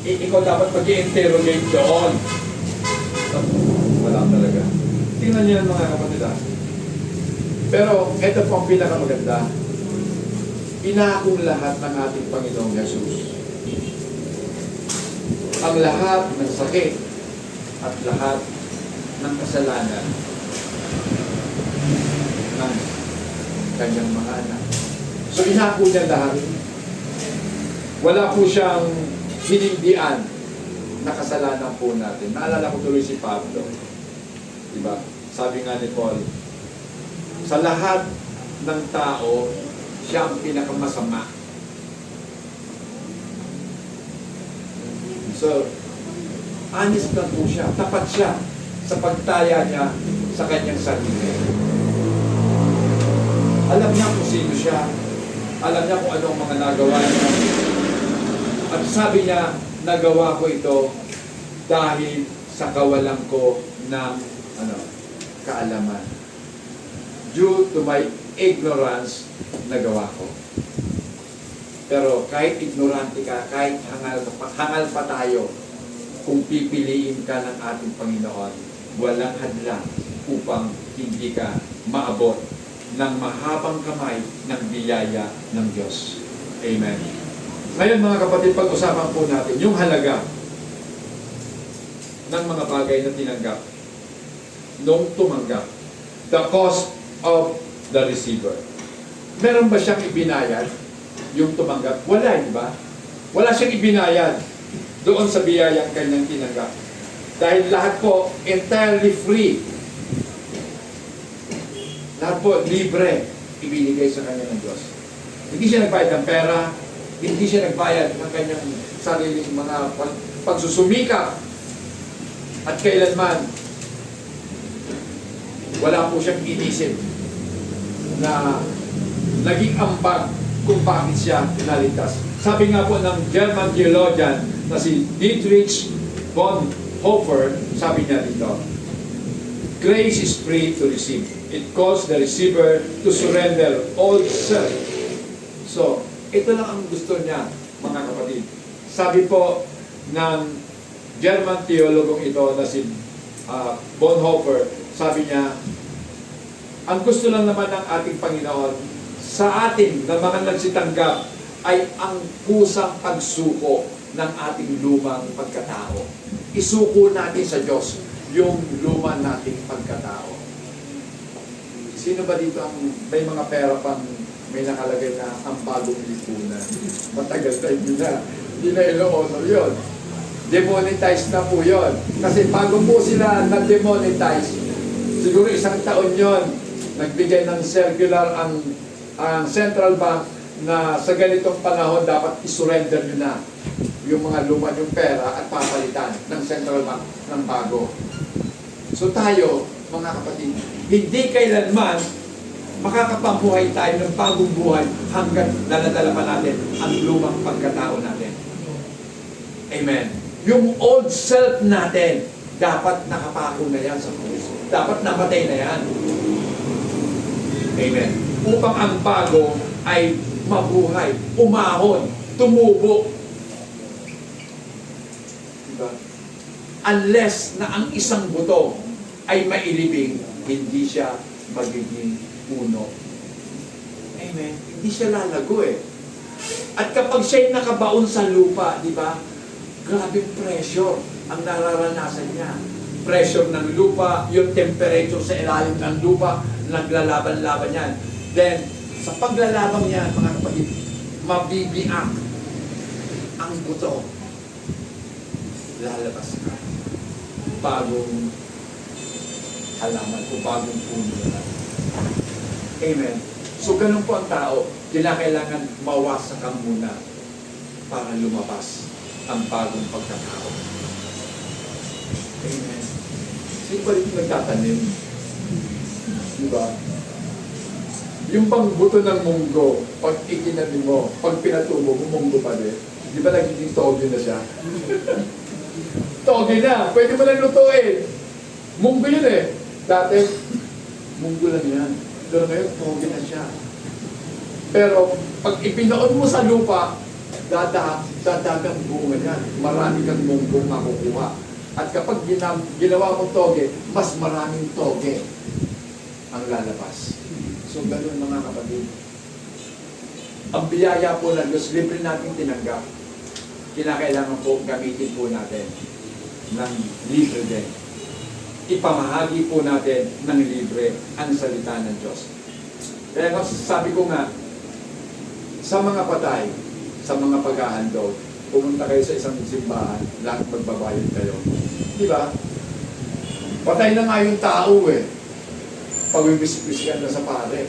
Ikaw dapat mag-i-interrogate doon. Wala talaga. Tingnan niyo mga kapatid. Pero ito po ang pinakamaganda. Inakong lahat ng ating Panginoong Jesus. Ang lahat ng sakit at lahat ng kasalanan ng kanyang mga anak. So inako niya lahat. Wala po siyang hinindian na kasalanan po natin. Naalala ko tuloy si Pablo. Diba? Sabi nga ni Paul, sa lahat ng tao, siya ang pinakamasama. So, honest lang po siya. Tapat siya sa pagtaya niya sa kanyang sarili. Alam niya kung sino siya. Alam niya kung anong mga nagawa niya. At sabi niya, nagawa ko ito dahil sa kawalan ko ng kaalaman. Due to my ignorance, nagawa ko. Pero kahit ignorante ka, kahit hangal pa tayo, kung pipiliin ka ng ating Panginoon, walang hadlang upang hindi ka maabot ng mahabang kamay ng biyaya ng Diyos. Amen. Ngayon mga kapatid, pag-usapan po natin yung halaga ng mga bagay na tinanggap nung tumanggap. The cost of the receiver. Meron ba siyang ibinayad yung tumanggap? Wala, di ba? Wala siyang ibinayad doon sa biyayang kanyang tinanggap. Dahil lahat po entirely free. Lahat po libre ibinigay sa kanya ng Diyos. Hindi siya nagbayad ng pera, hindi siya nagbayad ng kanyang sariling mga pagsusumikap. At kailanman, wala po siyang inisip na naging ambag kung bakit siya pinaligtas. Sabi nga po ng German theologian na si Dietrich Bonhoeffer, sabi niya dito, grace is free to receive. It calls the receiver to surrender all self. So, ito lang ang gusto niya, mga kapatid. Sabi po ng German theologong ito na si Bonhoeffer, sabi niya, ang gusto lang naman ng ating Panginoon sa atin na mga nagsitanggap ay ang kusang pagsuko ng ating lumang pagkatao. Isuko natin sa Diyos yung luma nating pagkatao. Sino ba dito ang may mga pera pang may nakalagay na ang bagong lipunan? Matagal tayo hindi na iloono yun. Demonetize na po yun. Kasi bago po sila na-demonetize, siguro isang taon yun, nagbigay ng circular ang central bank na sa ganitong panahon dapat isurrender nyo na yung mga luma yung pera at papalitan ng central bank ng bago. So tayo, mga kapatid, hindi kailanman makakapambuhay tayo ng bagong buhay hanggang daladala pa natin ang lumang pagkatao natin. Amen. Yung old self natin, dapat nakapako na yan sa krus. Dapat namatay na yan. Amen. Upang ang bago ay mabuhay, umahon, tumubo. Diba? Unless na ang isang buto ay mailibing, hindi siya magiging puno. Amen. Hindi siya lalago eh. At kapag siya'y nakabaon sa lupa, di ba? Grabing pressure ang nararanasan niya. Pressure ng lupa, yung temperature sa ilalim ng lupa, naglalaban-laban yan. Then, sa paglalabang yan, mga kapatid, mabibiak ang buto. Lalabas ka. Bagong halaman o bagong puno na. Amen. So ganun po ang tao. Kailangan mawasak ka muna para lumabas ang bagong pagkatao. Amen. Sino ba rin nagtatanim? Diba? Yung bang buto ng munggo, pag ikinanim mo, pag pinatubo mo, munggo pa din. Di ba nagiging toge na siya? Toge na! Pwede mo lang lutuin. Munggo yun eh. Dati, munggo lang yan. Pero ngayon, toge na siya. Pero, pag ipinoon mo sa lupa, dadagang bunga yan. Marami kang munggong makukuha. At kapag ginawa mo toge, mas maraming toge ang lalabas. So, ganun mga kapatid. Ang biyaya po ng Diyos, libre natin tinanggap. Kinakailangan po gamitin po natin ng libre din. Ipamahagi po natin ng libre ang salita ng Diyos. Kaya sabi ko nga, sa mga patay, sa mga paghahandog, pumunta kayo sa isang simbahan, lahat magbabayad kayo. Di ba? Patay na nga yung tao eh. Pag-wispis ka na sa pare.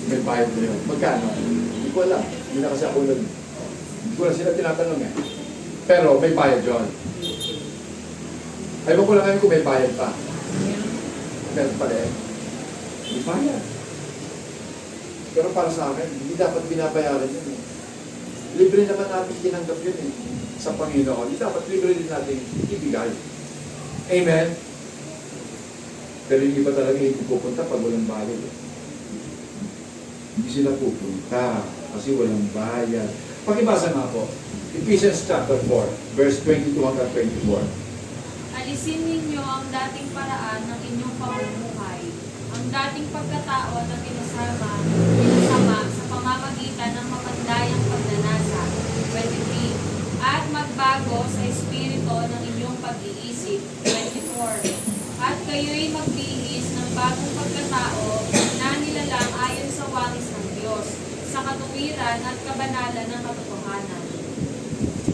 May bayad na yun. Magkano? Hindi ko alam. Hindi na kasi ako hindi ko na sila tinatanong eh. Pero may bayad yun. Ayaw ko lang ngayon kung may bayad pa. Meron pa rin. May bayad. Pero para sa akin, hindi dapat binabayaran yun eh. Libre naman natin tinanggap yun eh. Sa Panginoon. Hindi dapat libre din natin ibigay. Amen? Pero hindi ba talaga hindi pupunta pag walang bayad eh. Hindi sila pupunta kasi walang bayad. Pakibasa nga po. Ephesians chapter 4, verse 22 hanggang 24. Alisin ninyo ang dating paraan ng inyong pamumuhay, ang dating pagkatao na pinasama sa pamamagitan ng mapandayang pagnanasa. 23. At magbago sa espiritu ng inyong pag-iisip. 24. At kayo'y magbihis ng bagong pagkatao na nilalang ayon sa wangis ng Diyos, sa katuwiran at kabanalan ng katotohanan.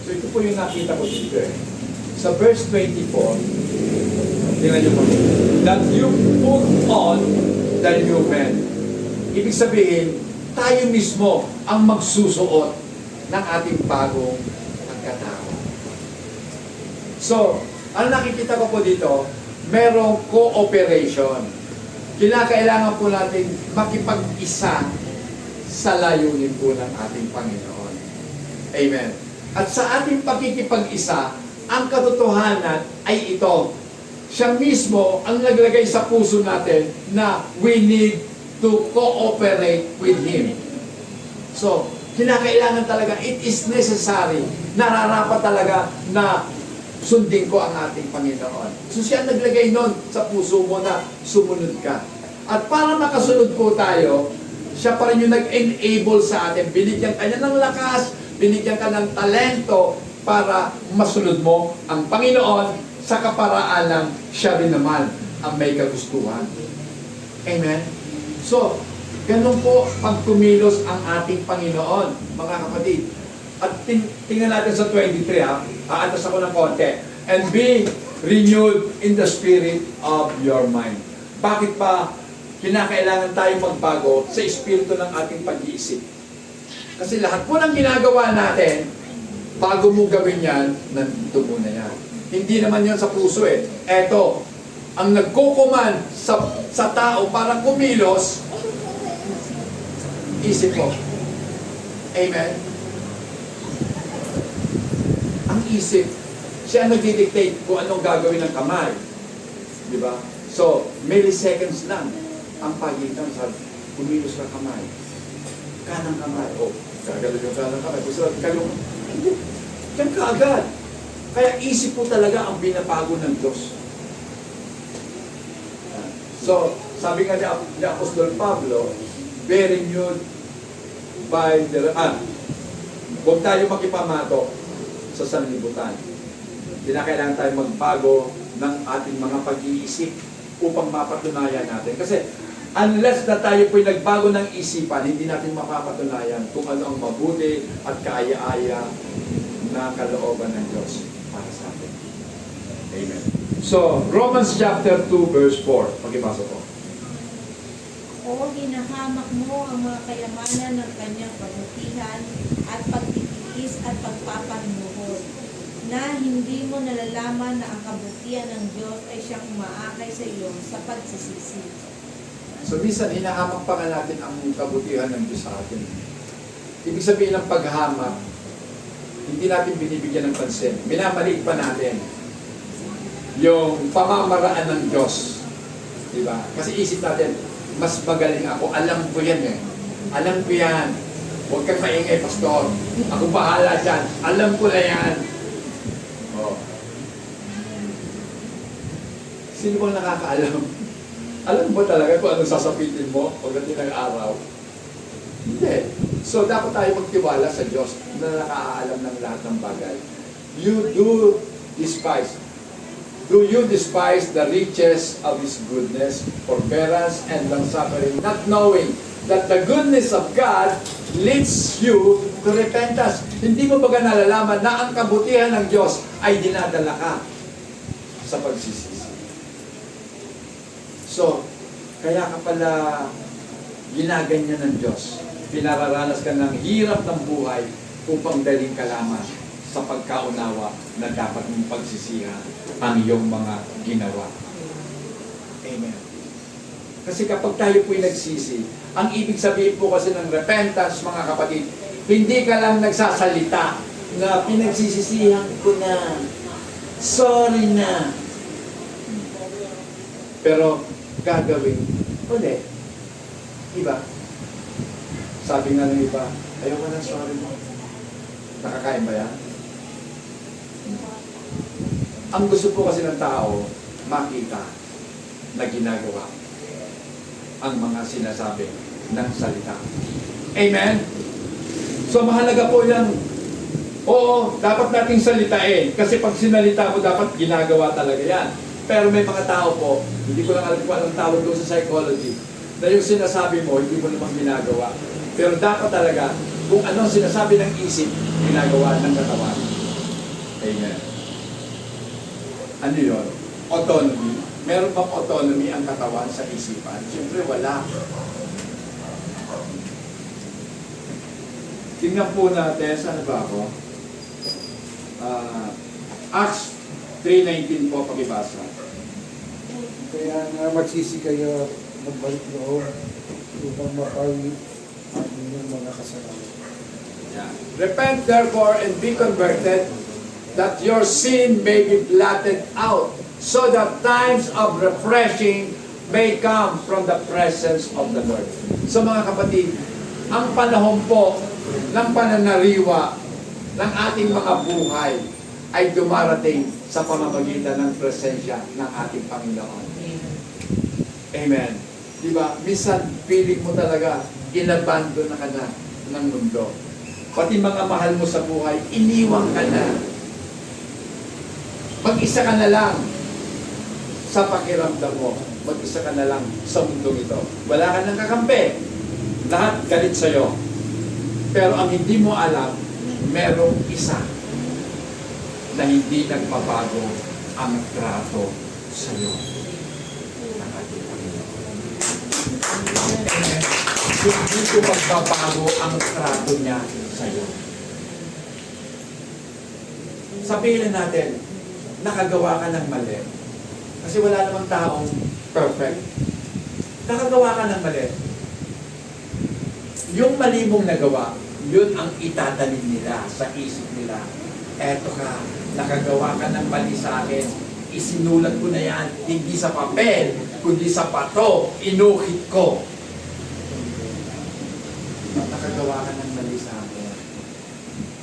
So ito po yung nakita ko dito eh. Sa verse 24, tingnan nyo po, that you put on the new man. Ibig sabihin, tayo mismo ang magsusuot ng ating bagong pagkatao. So, ang nakikita ko po dito, merong cooperation. Kailangan po natin makipag-isa sa layunin po ng ating Panginoon. Amen. At sa ating pakikipag-isa, ang katotohanan ay ito. Siya mismo ang naglagay sa puso natin na we need to cooperate with Him. So, kinakailangan talaga, it is necessary, nararapat talaga na sundin ko ang ating Panginoon. So siya naglagay nun sa puso mo na sumunod ka. At para makasunod po tayo, siya pa rin yung nag-enable sa atin. Binigyan ka niya ng lakas, binigyan ka ng talento para masunod mo ang Panginoon sa kaparaanan siya rin naman ang may kagustuhan. Amen? So, ganun po pag tumilos ang ating Panginoon, mga kapatid. At tingnan natin sa 23 ha, aantas ako ng konti. And be renewed in the spirit of your mind. Bakit pa kinakailangan tayo magbago sa espiritu ng ating pag-iisip? Kasi lahat po ng ginagawa natin, bago mo gawin yan, nandito muna yan. Hindi naman yan sa puso eh. Eto, ang nagkukuman sa tao para kumilos, isip mo. Amen? Ang isip, siya nagdidictate kung anong gagawin ng kamay. Di ba? So, milliseconds lang ang pagitan sa kumilos na kamay. Kanang kamay. O, gagawin yung kanang kamay. Gusto natin kalong. Hindi. Diyan ka agad. Kaya isip po talaga ang binabago ng Diyos. So, sabi nga ni Apostol Pablo, bearing you by the... huwag tayo makipamato sa sanlibutan. Kinakailangan tayo magbago ng ating mga pag-iisip upang mapatunayan natin. Kasi unless na tayo po'y nagbago ng isipan, hindi natin mapapatunayan kung ano ang mabuti at kaaya-aya na kalooban ng Diyos para sa atin. Amen. So, Romans chapter 2 verse 4. Pakibasa po. O hinahamak mo ang mga kayamanan ng kanyang kabutihan at pagtitiis at pagpapanuhod, na hindi mo nalalaman na ang kabutihan ng Diyos ay siyang umaakay sa iyo sa pagsisisi. So, minsan, hinahamak pa nga natin ang kabutihan ng Diyos sa atin. Ibig sabihin ng paghamak, hindi natin binibigyan ng pansin. Minamaliit pa natin yung pamamaraan ng Diyos. Diba? Kasi isip natin, mas magaling ako. Alam ko yan eh. Alam ko yan. Huwag kang maingay, pastor. Ako bahala dyan. Alam ko na yan. Oh. Sino bang nakakaalam? Alam mo talaga kung anong sasapitin mo pagdating ng araw? Hindi. So, dapat tayo magtiwala sa Diyos na nakakaalam ng lahat ng bagay. Do you despise the riches of His goodness, forbearance, and long-suffering, not knowing that the goodness of God leads you to repentance? Hindi mo ba nalalaman na ang kabutihan ng Diyos ay dinadala ka sa pagsisisi? So, kaya ka pala ginaganyan ng Diyos. Pinararanas ka ng hirap ng buhay upang daling ka lamang sa pagkaunawa na dapat mong pagsisihan ang iyong mga ginawa. Amen. Kasi kapag tayo po'y nagsisi, ang ibig sabihin po kasi ng repentance, mga kapatid, hindi ka lang nagsasalita na pinagsisisihan ko na, sorry na. Pero gagawin ulit. Iba. Sabi nga ng iba, ayaw ka na sorry mo. Nakakain ba yan? Ang gusto po kasi ng tao, makita na ginagawa ang mga sinasabi ng salita. Amen? So mahalaga po yan. Oo, dapat nating salitain. Kasi pag sinalita mo, dapat ginagawa talaga yan. Pero may mga tao po, hindi ko lang alam kung anong tawag doon sa psychology, na yung sinasabi mo, hindi mo namang ginagawa. Pero dapat talaga, kung anong sinasabi ng isip, ginagawa ng katawan. Amen. Ano yun? Autonomy. Meron bang autonomy ang katawan sa isipan? Siyempre wala. Tingnan po natin, saan ba ako? Acts 3:19 po, pakibasa. Kaya nga magsisi kayo, magbalik loob upang mapawid ang inyong mga kasalanan. Yeah. Repent therefore and be converted, that your sin may be blotted out, so that times of refreshing may come from the presence of the Lord. So mga kapatid, ang panahon po ng pananariwa ng ating mga buhay ay dumarating sa pamamagitan ng presensya ng ating Panginoon. Amen. Diba? Minsan, feeling mo talaga, inabandon na ka na ng mundo. Pati mga mahal mo sa buhay, iniwang ka na. Mag-isa ka na lang sa pakiramdam mo. Mag-isa ka na lang sa mundong ito. Wala ka nang kakampi. Lahat galit sa'yo. Pero ang hindi mo alam, merong isa na hindi nagpapago ang trato sa'yo. Hindi ko magbabago ang trato niya sa'yo. Sabihin natin, nakagawa ka ng mali. Kasi wala namang taong perfect. Nakagawa ka ng mali. Yung mali mong nagawa, yun ang itatanim nila sa isip nila. Eto ka, nakagawa ka ng mali sa akin. Isinulat ko na yan, hindi sa papel, kundi sa pato, inukit ko. Nakagawa ka ng mali sa akin.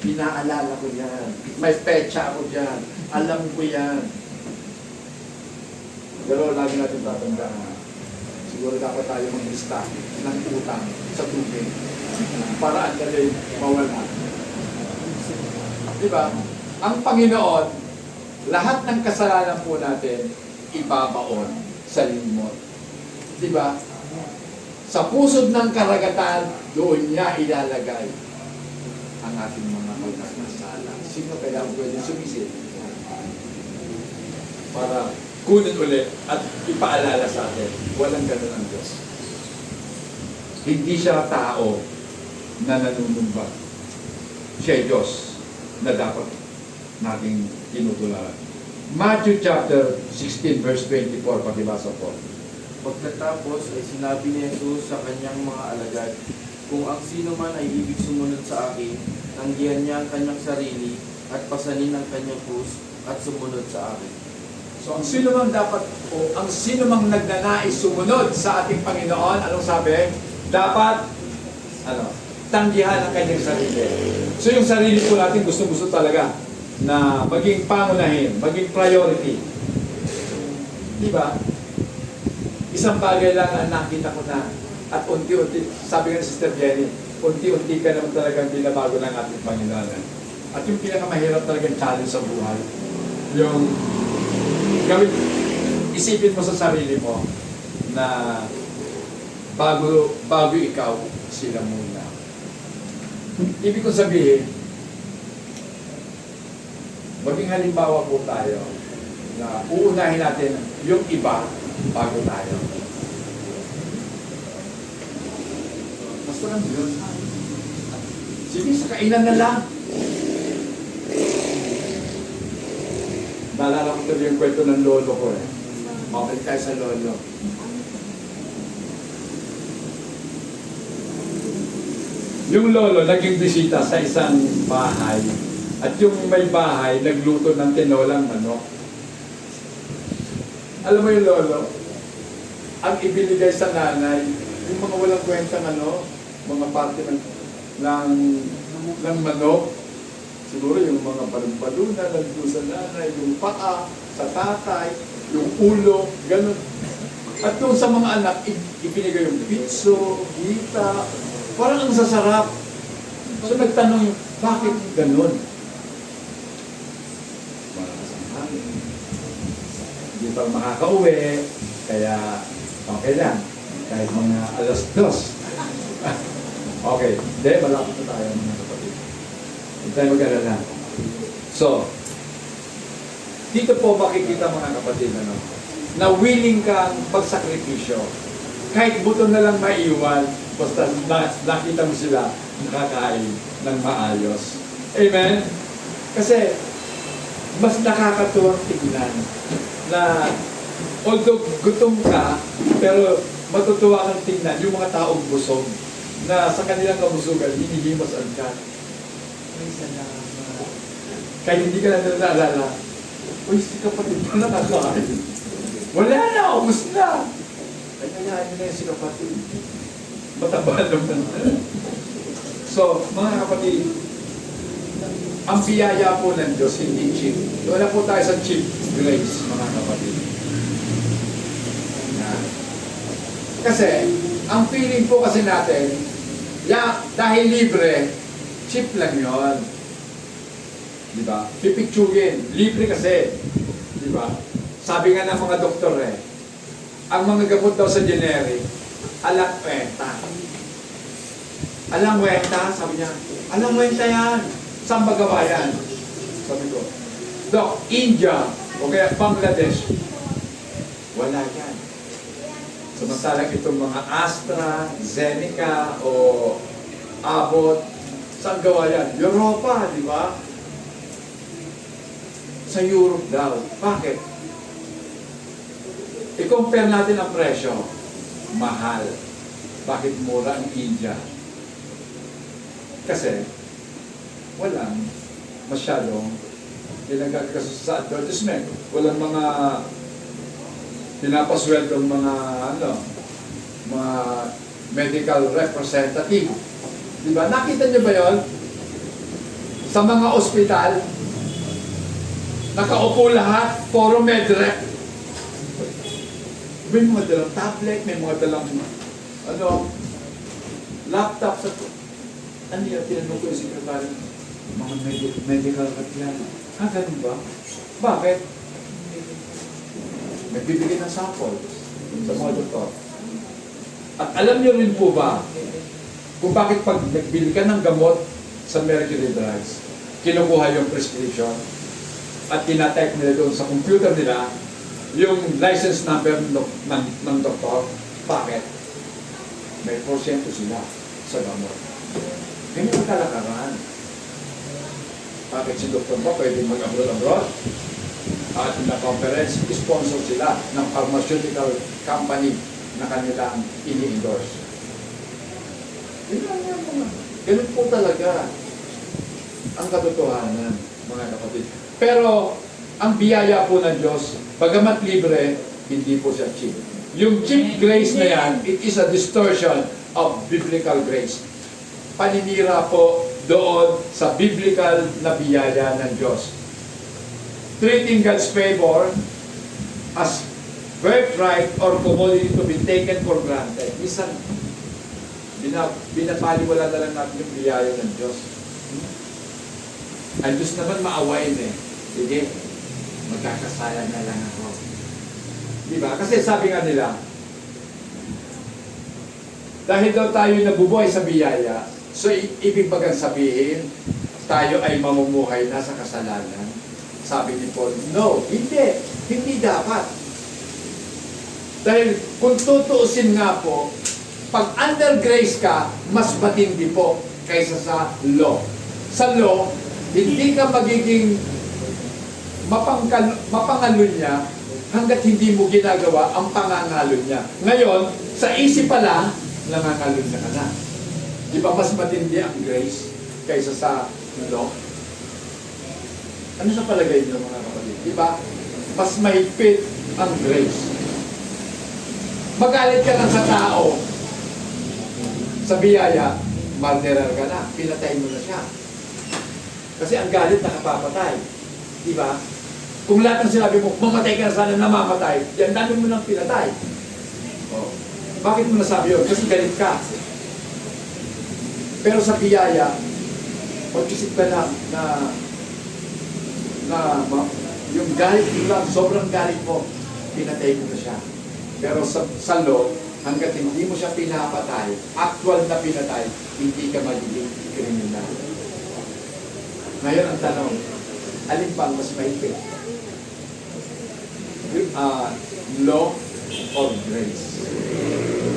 Pinaalala ko yan. May petsa ako dyan. Alam ko yan. Pero lagi natin tatandaan. Siguro dapat tayo mag-lista ng utang sa tubig para ang galing mawala. Diba? Ang Panginoon, lahat ng kasalanan po natin, ibabaon sa limot. Diba? Sa pusod ng karagatan, doon niya ilalagay ang ating mga pagkakasala. Sino kaya ang pwede sumisid? para kunin ulit at ipaalala sa atin. Walang ganun ang Diyos. Hindi siya tao na nanunumbat. Siya Diyos na dapat nating tinutularan. Matthew chapter 16 verse 24, pakibasa po. Pagkatapos ay sinabi ni Jesus sa kanyang mga alagad, kung ang sino man ay ibig sumunod sa akin, tanggihan niya ang kanyang sarili at pasanin ang kanyang krus at sumunod sa akin. So ang sino mang dapat, o ang sino mang nagnanais sumunod sa ating Panginoon, anong sabi? Dapat, tanggihan ang kanyang sarili. So yung sarili po natin gusto-gusto talaga na maging pangunahin, maging priority. Di ba? Isang bagay lang ang nakita ko na at unti-unti, sabi nga ni Sister Jenny, unti-unti ka naman talagang binabago ng ating Panginoon. At yung pinakamahirap talagang challenge sa buhay, yung gawin, isipin mo sa sarili mo na bago ikaw, sila muna. Ibig ko sabihin, maging halimbawa po tayo na uunahin natin yung iba bago tayo. Basta lang yun. Sige, sa kainan na lang. Naalala ko tuloy yung kwento ng lolo ko eh. Makapit tayo sa lolo. Yung lolo naging bisita sa isang bahay. At yung may bahay, nagluto ng tinolang manok. Alam mo yung lolo, ang ibinigay sa nanay, yung mga walang kwentang mga parte ng manok, siguro yung mga balon-baluna, nagdo sa nanay, yung paa, sa tatay, yung ulo, ganun. At doon sa mga anak, ibinigay yung pitso, hita, parang ang sasarap. So nagtanong, bakit ganun? Hindi pa makakauwi, kaya okay lang. Kahit mga alas 2. Okay, hindi, malapit na tayo mga kapatid. Hindi tayo mag-alala. So, dito po makikita mga kapatid, na willing kang pagsakripisyo. Kahit buto na lang maiwan, basta nakita mo sila nakakain ng maayos. Amen? Kasi, mas nakakatuwang tignan na although gutom ka, pero matutuwa kang tignan yung mga taong busog na sa kanilang kabusugan, hinihimasan ka. Ay, salamat. Kahit hindi ka na naalala, uy, si kapatid ko nakakain. Wala na, ubus na. Ay, kanyaan nyo na yung si kapatid. Mataba naman. So, mga kapatid, ang biyaya po ng Diyos, hindi cheap. Wala po tayo sa cheap grace, mga kapatid. Yan. Kasi, ang feeling po kasi natin, dahil libre, cheap lang yun. Diba? Pipictugin. Libre kasi. Diba? Sabi nga ng mga doktor ang mga gamot daw sa generic, alang kwenta. Alang kwenta, sabi niya, alang kwenta yan. Saan ba gawa yan? Sabi ko, Dok, India, o kaya Bangladesh, wala yan. Samantalang itong mga Astra, Zeneca, o Abbott, saan gawa yan? Europa, di ba? Sa Europe daw. Bakit? I-compare natin ang presyo. Mahal. Bakit mura ang India? Kasi, walang masyadong pinagkakaso sa advertisement. Walang mga pinapasweldong mga medical representative. Diba? Nakita niyo ba yon? Sa mga ospital, nakaupo lahat, puro medrep. May mga dalang tablet, may mga dalang laptop sa tinanong ko yung sekretary, mga medical card yan. Ganun ba? Bakit? Nagbibigay ng sample sa mga doktor. At alam niyo rin po ba kung bakit pag nagbili ka ng gamot sa Mercury Drugs, kinukuha yung prescription at tinatype nila doon sa computer nila yung license number ng doktor. Bakit? May porsyento sila sa gamot. Ganyan ang kalakaran. Bakit si doktor ba pwede mag-abroad? At na conference, sponsor sila ng pharmaceutical company na kanilang ini-endorse. Ganun po talaga ang katotohanan, mga kapatid. Pero, ang biyaya po ng Diyos, bagamat libre, hindi po siya cheap. Yung cheap grace na yan, it is a distortion of biblical grace. Paninira po doon sa biblical na biyaya ng Diyos. Treating God's favor as birthright or commodity to be taken for granted. Minsan, binabaliwala na lang natin yung biyaya ng Diyos. Ang Diyos naman maawain eh. Sige, magkakasala na lang ako. Diba? Kasi sabi nga nila, dahil daw tayo nabubuhay sa biyaya, so ibig bagang sabihin, tayo ay mamumuhay na sa kasalanan. Sabi ni Paul, no, hindi. Hindi dapat. Dahil kung tutuusin nga po, pag under grace ka, mas matindi po kaysa sa law. Sa law, hindi ka magiging mapangalun niya hanggat hindi mo ginagawa ang pangangalun niya. Ngayon, sa isip pala, nangangalun na ka na. Di ba mas matindi ang grace kaysa sa law? Ano sa palagay niyo mga kapatid? Di ba? Mas mahigpit ang grace. Magalit ka lang sa tao. Sa biyaya, murderer ka na. Pinatay mo na siya. Kasi ang galit nakapapatay. Di ba? Kung lahat ng sinabi mo, mamatay ka na sana, namamatay, yan dami mo nang pinatay. Oh. Bakit mo nasabi yun? Kasi galit ka. Pero sa biyaya, pag-isip ka lang na yung galit mo lang, sobrang galit mo, pinatay mo na siya. Pero sa law, hanggat hindi mo siya pinapatay, actual na pinatay, hindi ka magiging kriminal. Ngayon ang tanong, alin pa mas mahigpit? Law or grace?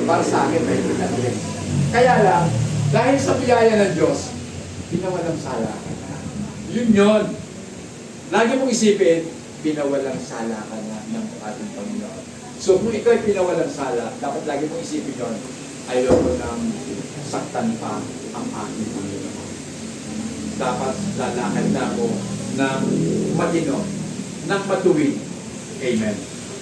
Para sa akin, mahigpit ang grace. Kaya lang, dahil sa biyaya ng Diyos, pinawalang sala ka na. Yun yun. Lagi mong isipin, pinawalang sala ka na ng ating Panginoon. So kung ikaw ay pinawalang sala, dapat lagi mong isipin yun, ayoko nang saktan pa ang aking Panginoon. Dapat lalakad na ako ng matino, ng matuwid. Amen.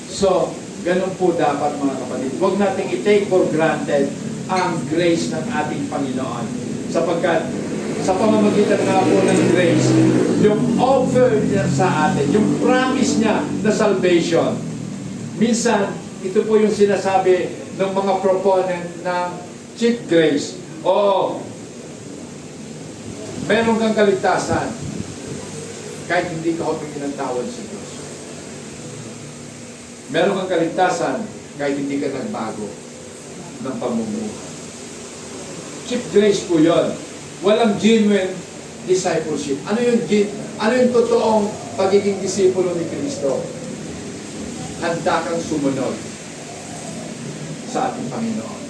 So, ganun po dapat mga kapatid. Huwag nating i-take for granted ang grace ng ating Panginoon. Sapagkat sa pamamagitan nga po ng grace, yung offer niya sa atin, yung promise niya na salvation. Minsan, ito po yung sinasabi ng mga proponent ng cheap grace. Oo, meron kang kaligtasan kahit hindi ka humingi ng tawad sa Diyos. Meron kang kaligtasan kahit hindi ka nagbago ng pamumuhay. Cheap grace po yun. Walang genuine discipleship. Ano yung totoong pagiging disipulo ni Kristo? Handa kang sumunod sa ating Panginoon.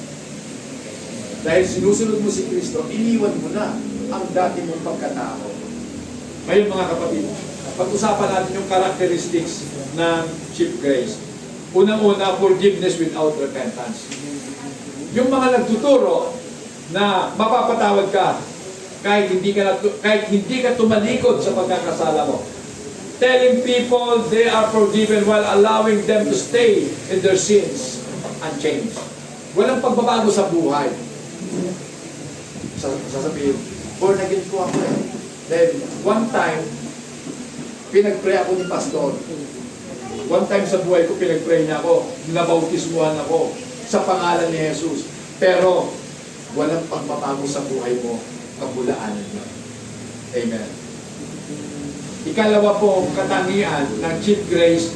Dahil sinusunod mo si Kristo, iniwan mo na ang dati mong pagkatao. Ngayon mga kapatid, pag-usapan natin yung characteristics ng cheap grace. Unang-una, forgiveness without repentance. Yung mga nagtuturo na mapapatawad ka kahit hindi ka tumalikod sa pagkakasala mo. Telling people they are forgiven while allowing them to stay in their sins unchanged. Walang pagbabago sa buhay. Sasabihin, born again po ako eh. Then, one time, pinag-pray ako ni pastor. One time sa buhay ko, pinag-pray niya ako, nabautismuhan ako sa pangalan ni Jesus. Pero, walang pagbabago sa buhay mo, kabulaanan mo. Amen. Ikalawa po, katangian ng cheap grace,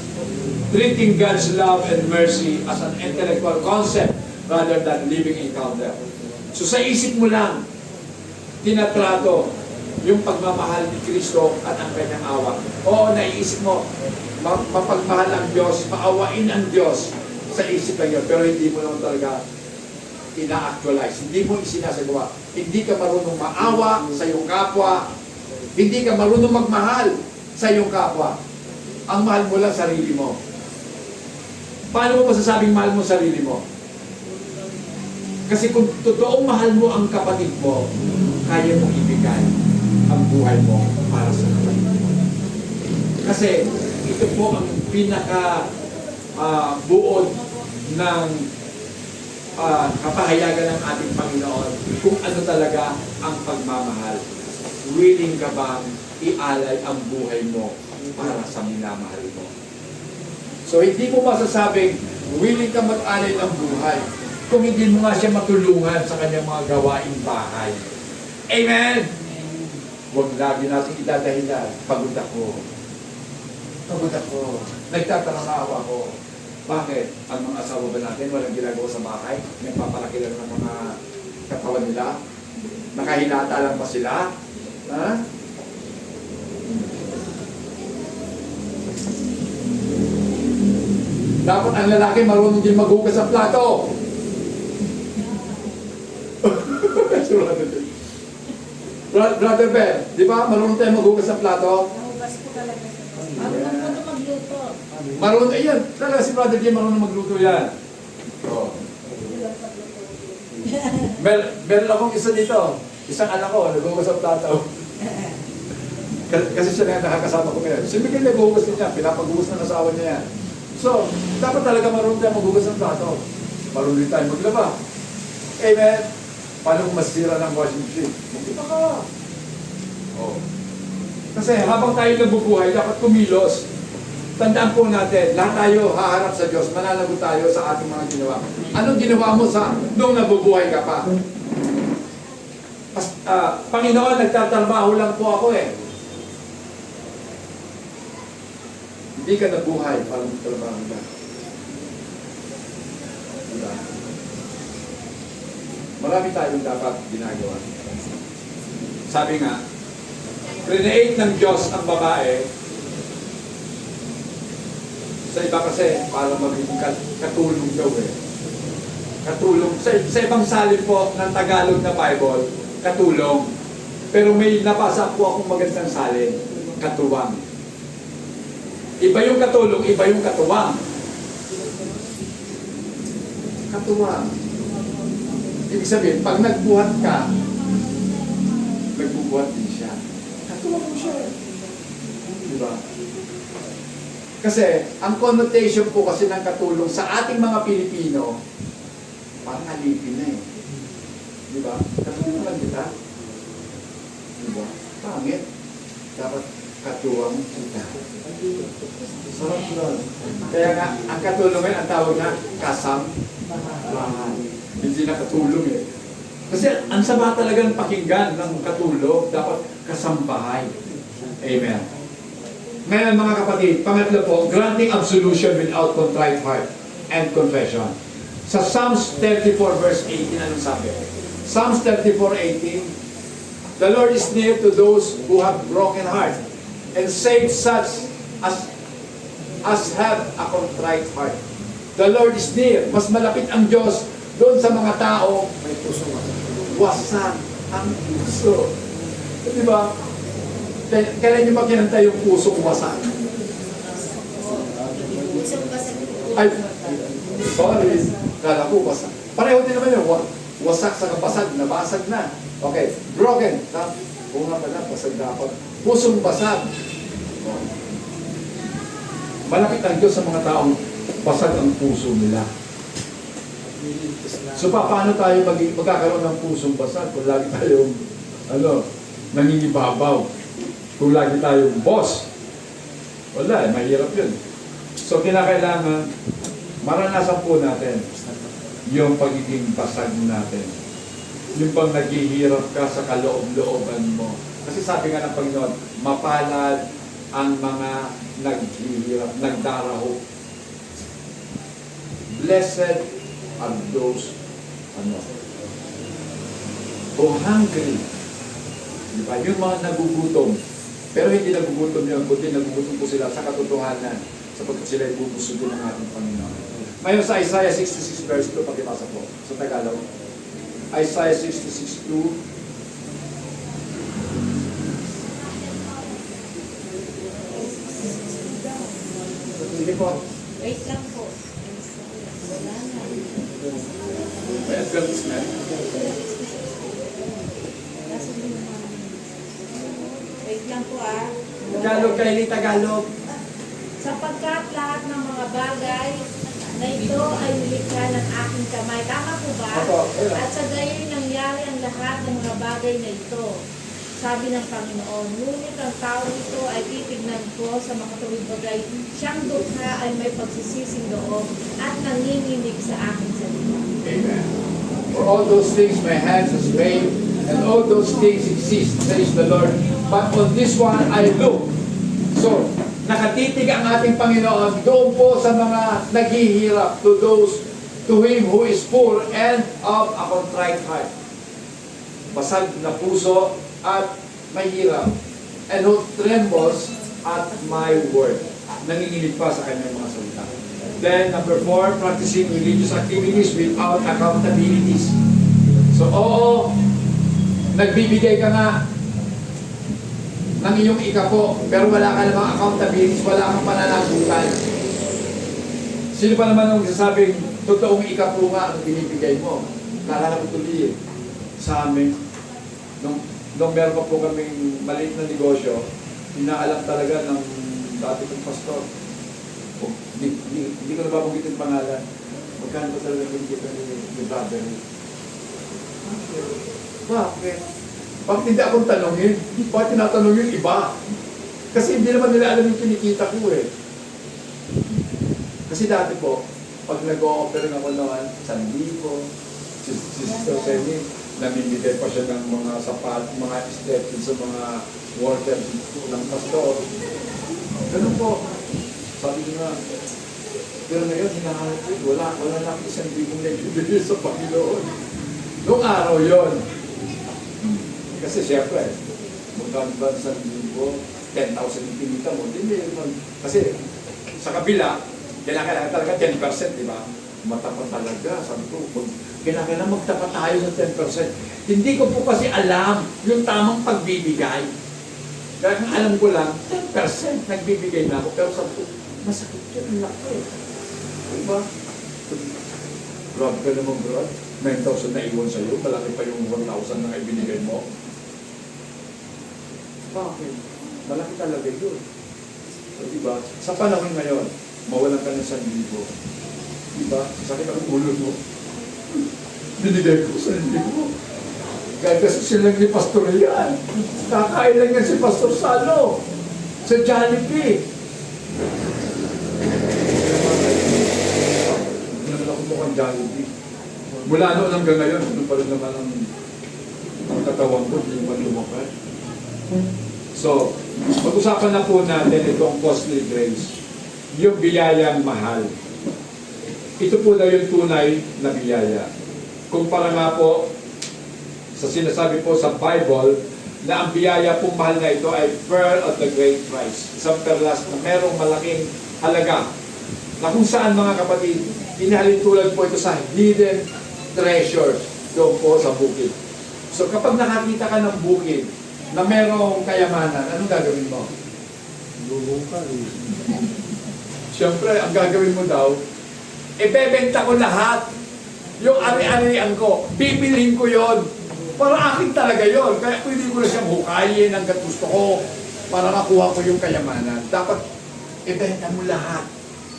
treating God's love and mercy as an intellectual concept rather than living encounter. So sa isip mo lang, tinatrato yung pagmamahal ni Kristo at ang kanyang awa. Oo, naiisip mo, mapagmahal ang Diyos, maawain ang Diyos sa isip lang yun, pero hindi mo naman talaga ina-actualize, hindi mo isinasagawa. Hindi ka marunong maawa sa iyong kapwa, hindi ka marunong magmahal sa iyong kapwa. Ang mahal mo lang sarili mo. Paano mo masasabing mahal mo sarili mo? Kasi kung totoong mahal mo ang kapatid mo, kaya mong ibigay ang buhay mo para sa kapatid mo. Kasi ito po ang pinaka buod ng kapahayagan ng ating Panginoon kung ano talaga ang pagmamahal. Willing ka bang ialay ang buhay mo para sa minamahal mo? So hindi mo masasabing willing ka mag-alay ng buhay kung hindi mo nga siya matulungan sa kanyang mga gawaing bahay. Amen! Huwag lagi natin idadahilan, pagod ako. Pagod ako. Nagtatrabaho ako. Bakit? Ang mga asawa ba natin walang ginagawa sa bahay? Nagpapalaki lang ng mga katawan nila? Nakahilata lang ba sila? Ha? Dapat ang lalaki marunong din maghugas sa plato. Brother Ben, di ba marunong tayo maghugas sa plato? Nahugas po talaga sa Marunong po na magluto. Marunong, ayan, talaga si Brother Jim marunong magluto yan. Oh. Meron akong isa dito, isang anak ko, naghugas sa plato. Kasi siya na nakakasama ko ngayon. Si Miguel naghugas niya, pinapaghugas ng asawa niya yan. So, dapat talaga marunong tayo maghugas ng plato. Marunong din tayo maglaba. Amen? Paano kung masira ng washing machine? Magkita ka. Oh. Kasi habang tayo nabubuhay, dapat kumilos. Tandaan po natin, lahat tayo haharap sa Diyos, mananagot tayo sa ating mga ginawa. Anong ginawa mo nung nabubuhay ka pa? Panginoon, nagtatrabaho lang po ako eh. Hindi ka nabuhay para magtrabaho ka. Diba? Marami tayong dapat ginagawa. Sabi nga, create ng Diyos ang babae. Sa iba kasi, para magiging katulong daw eh. Katulong. Sa ibang salin po ng Tagalog na Bible, katulong. Pero may nabasa po akong magandang salin, katuwang. Iba yung katulong, iba yung katuwang. Katuwang. Ibig sabihin, pag nagbuhat ka, nagbubuhat din siya. Katuwang mo siya. Diba? Kasi, ang connotation po kasi ng katulong sa ating mga Pilipino, parang alipin na eh. Diba? Katulong lang kita. Diba? Pangit. Dapat katuwang kita. Sarap nun. Kaya nga, ang katulungan, ang tawag na kasambahan. Hindi na katulong eh. Kasi ang sama talagang pakinggan ng katulong, dapat kasambahay. Amen. Ngayon mga kapatid, pangatlo po, granting absolution without contrite heart and confession. Sa Psalms 34 verse 18, anong sabi? Psalms 34:18, the Lord is near to those who have broken heart and save such as have a contrite heart. The Lord is near. Mas malapit ang Diyos doon sa mga tao May puso wasak ang puso. Di ba? Kailan nyo makinanta yung pusong wasak? Ay, sorry. Kala ko wasak. Pareho din naman yun. Wasak sa kabasag, nabasag na. Okay, broken. Oo nga pala, basag dapat. Pusong basag. Malapit ang Diyos sa mga taong basag ang puso nila. So paano tayo magkakaroon ng pusong basag kung lagi tayong nangingibabaw? Kung lagi tayong boss? Wala, mahirap yun. So kinakailangan maranasan po natin yung pagiging basag natin. Yung pang naghihirap ka sa kaloob-looban mo. Kasi sabi nga ng Panginoon, mapalad ang mga naghihirap, nagdaraho. Blessed are those who hungry Di ba? Yung mga nagugutom. Pero hindi nagugutom yun, kundi nagugutom po sila sa katotohanan sapagkat sila ay bubusugin ng ating Panginoon. Ngayon sa Isaiah 66 verse 2, pakipasa po sa Tagalog. Isaiah 66:2. Hindi po. Wait lang po. Wala na. May advertisement. Nasa yung mga... Wait lang po ah. Tagalog, Kylie, Tagalog. Sapagkat lahat ng mga bagay na ito ay nilikha ng aking kamay. Tama po ba? Opo. At sa gayon nangyari ang lahat ng mga bagay na ito. Sabi ng Panginoon, ngunit ang tao ito ay titignan ko sa mga tuwid bagay. Siyang dukha ay may pagsisising loob at nanginginig sa aking salita. Amen. For all those things my hands has made, and all those things exist, says the Lord. But on this one I look. So, nakatitig ang ating Panginoon doon po sa mga naghihirap, to those, to Him who is poor and of a contrite heart. Basag na puso at mahirap, and who trembles at my word. Nanginginig pa sa kanyang mga salita. Then, number 4, practicing religious activities without accountabilities. So, oo, nagbibigay ka nga ng iyong ikapo, pero wala ka namang accountabilities, wala kang pananagutan. Sino pa naman ang sasabing totoong ikapo nga ang binibigay mo? Naalala ko tuloy sa amin, nung meron pa po kaming maliit na negosyo, inaalam talaga ng dati kong pastor. Hindi ko nababanggit yung pangalan. Magkano ba talaga binigyan ni brother? Bakit? Bakit hindi akong tanongin? Bakit tinatanong yung iba? Kasi hindi naman nila alam yung kinikita ko eh. Kasi dati po, pag nag-o-offering ako naman, 1,000, si Sister Penny, namimigay pa siya ng mga sapat, mga step sa mga workers ng pastor. Ganun po. Sabi ko nga, pero ngayon, hinahanap ko, wala na akong 1,000 nagbibigay sa Panginoon. Noong araw yon. Kasi siyempre, magkano ba 1,000, 10,000 yung pinita mo, hindi naman. Kasi sa kabila, kailangan talaga 10%, di ba? Matapat talaga. Sabi ko, kailangan magtapat tayo ng 10%. Hindi ko po kasi alam yung tamang pagbibigay. Kaya kung alam ko lang, 10% nagbibigay na ako. Pero sabi ko, masakit yun, laki. Diba? Grabe ka naman, bro. 9,000 na iwan sa'yo, malaki pa yung 1,000 na ibinigay mo. Bakit? Malaki talaga yun. So, diba? Sa panahon ngayon, mawalan ka ng 1,000. Diba? Sakit ang ulo mo. Binigay ko 1,000. Gagastusin lang ni Pastor yan. Kakain lang yan si Pastor Salo. Sa Jollibee. Hindi naman ako mukhang Jollibee. Mula noon hanggang ngayon, ano pa rin naman ang katawan ko, hindi naman lumakad. So, pag-usapan na po natin itong costly grace. Yung biyayang mahal. Ito po daw yung tunay na biyaya. Kumpara nga po sa sinasabi po sa Bible na ang biyaya pong mahal na ito ay pearl of the great price. Isang perlas na merong malaking halaga na kung saan mga kapatid, inihalintulad po ito sa hidden treasures doon po sa bukid. So kapag nakakita ka ng bukid na merong kayamanan, anong gagawin mo? Bubungkal. Siyempre, ang gagawin mo daw, ibebenta ko lahat. Yung ari-arian ko, bibilhin ko yon. Para akin talaga yon. Kaya pwede ko na siyang hukayin hanggat gusto ko para makuha ko yung kayamanan. Dapat ibenta mo lahat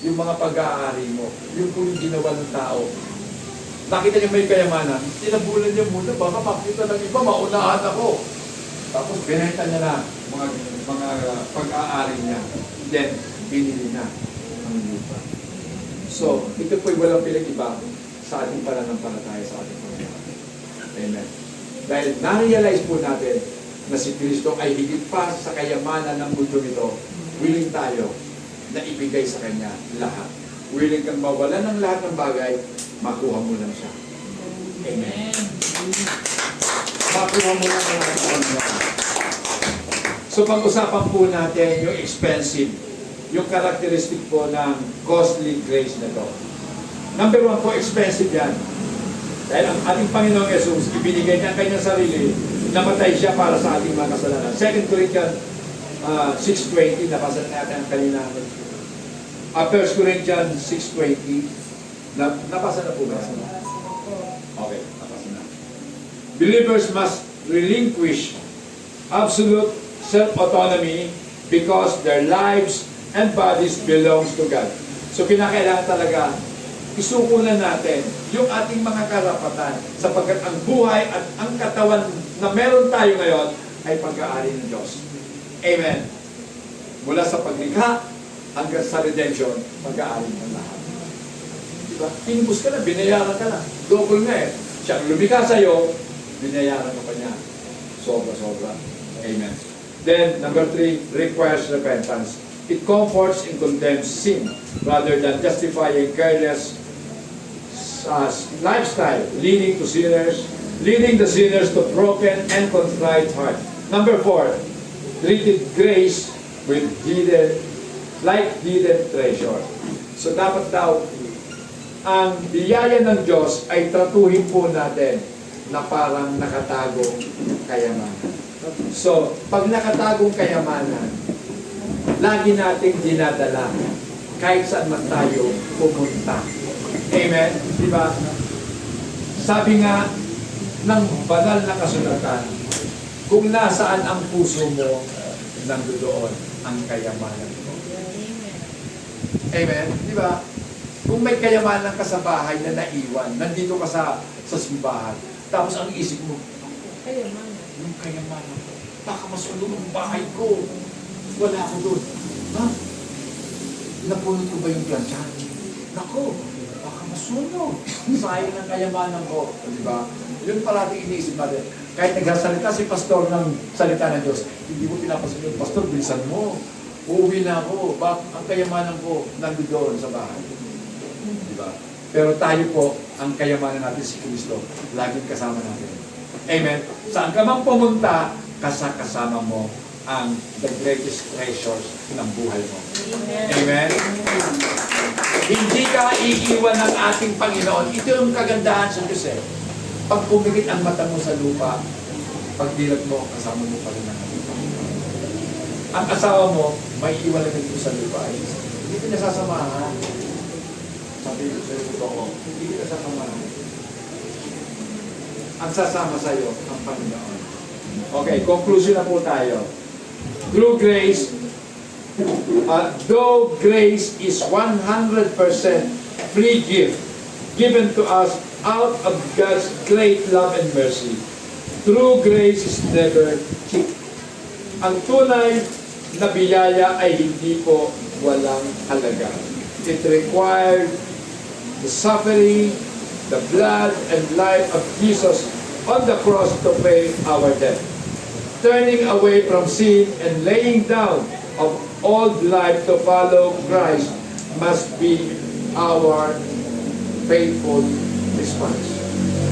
yung mga pag-aari mo. Yung po yung ginawa ng tao. Nakita niya may kayamanan, tinabulan niya muna, baka makita ng iba, maunahan ako. Tapos binenta niya na mga pag-aari niya. Then, binili na ang lupa. So, ito po'y walang pinag-iba sa ating pananampalataya sa ating Panginoon. Amen. Dahil na-realize po natin na si Kristo ay higit pa sa kayamanan ng mundo nito, willing tayo na ibigay sa Kanya lahat. Willing kang mawala ng lahat ng bagay, makuha mo lang siya. Amen. Makuha mo lang ang lahat ng bagay. So pag-usapan po natin yung expensive, yung characteristic po ng costly grace na to. Number one po, expensive yan. Dahil ang ating Panginoong Jesus, ibinigay niya ang kanyang sarili, namatay siya para sa ating mga kasalanan. 2 Corinthians 6:20, nabasa natin ang kanina. 1 Corinthians 6:20, nabasa na po ba? Okay, nabasa na. Believers must relinquish absolute self-autonomy because their lives and bodies belongs to God. So kinakailangan talaga isukunan natin yung ating mga karapatan sapagkat ang buhay at ang katawan na meron tayo ngayon ay pag-aari ng Diyos. Amen. Mula sa paglikha hanggang sa redemption, pag-aari ng lahat. Diba? Inubos ka na, binayaran ka na. Double nga eh. Siya ang lumikha sa'yo, binayaran ka pa niya. Sobra-sobra. Amen. Then, number 3, requires repentance. It comforts and condemns sin rather than justifying careless lifestyle, leading the sinners to broken and contrite heart. Number 4, treated grace with hidden treasure. So dapat daw, ang biyaya ng Diyos ay tratuhin po natin na parang nakatagong kayamanan. So, pag nakatagong kayamanan, lagi nating dinadala kahit saan man tayo pumunta. Amen? Di ba? Sabi nga ng banal na kasulatan, kung nasaan ang puso mo, nandoon ang kayamanan mo. Amen? Di ba? Kung may kayamanan ka sa bahay na naiwan, nandito ka sa simbahan, tapos ang isip mo, yung kayamanan ko, baka masunog ang bahay ko. Wala ako doon. Ha? Napunod ko ba yung plancha? Nako, baka masunog. Sayang ng kayamanan ko. Di ba? Yun parating iniisip natin. Kahit nagsasalita si pastor ng salita ng Diyos, hindi mo pinapasin yung pastor, bilisan mo. Uuwi na ako. Ang kayamanan ko nandoon sa bahay. Di ba? Pero tayo po, ang kayamanan natin si Kristo, laging kasama natin. Amen? Saan ka mang pumunta, kasama mo ang the greatest treasures ng buhay mo. Amen? Hindi ka iiwan ng ating Panginoon. Ito yung kagandahan sa Diyos eh. Pag pumikit ang mata mo sa lupa, pag dilat mo, kasama mo pa rin ang ating Panginoon. Ang asawa mo, may iwan lang dito sa lupa. Hindi ka nasasamahan. Sabi ko sa ito ko, hindi ka nasasamahan. Ang sasama sa iyo, ang Panginoon. Okay, conclusion na po tayo. Through grace, though grace is 100% free gift given to us out of God's great love and mercy, true grace is never cheap. Ang tunay na biyaya ay hindi po walang halaga. It required the suffering, the blood and life of Jesus on the cross to pay our debt. Turning away from sin and laying down of old life to follow Christ must be our faithful response.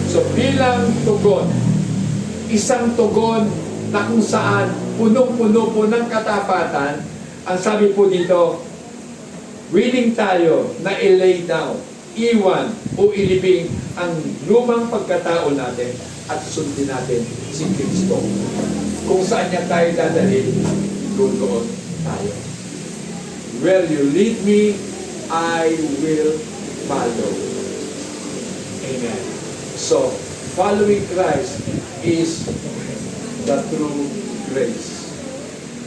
So bilang tugon, isang tugon na kung saan punong-puno po ng katapatan, ang sabi po dito, willing tayo na i-lay down, iwan o ilibing ang lumang pagkatao natin at sundin natin si Kristo. Kung saan niya tayo dadalhin, doon tayo. Where you lead me, I will follow. Amen. So, following Christ is the true grace.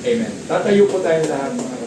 Amen. Tatayo po tayo lahat mga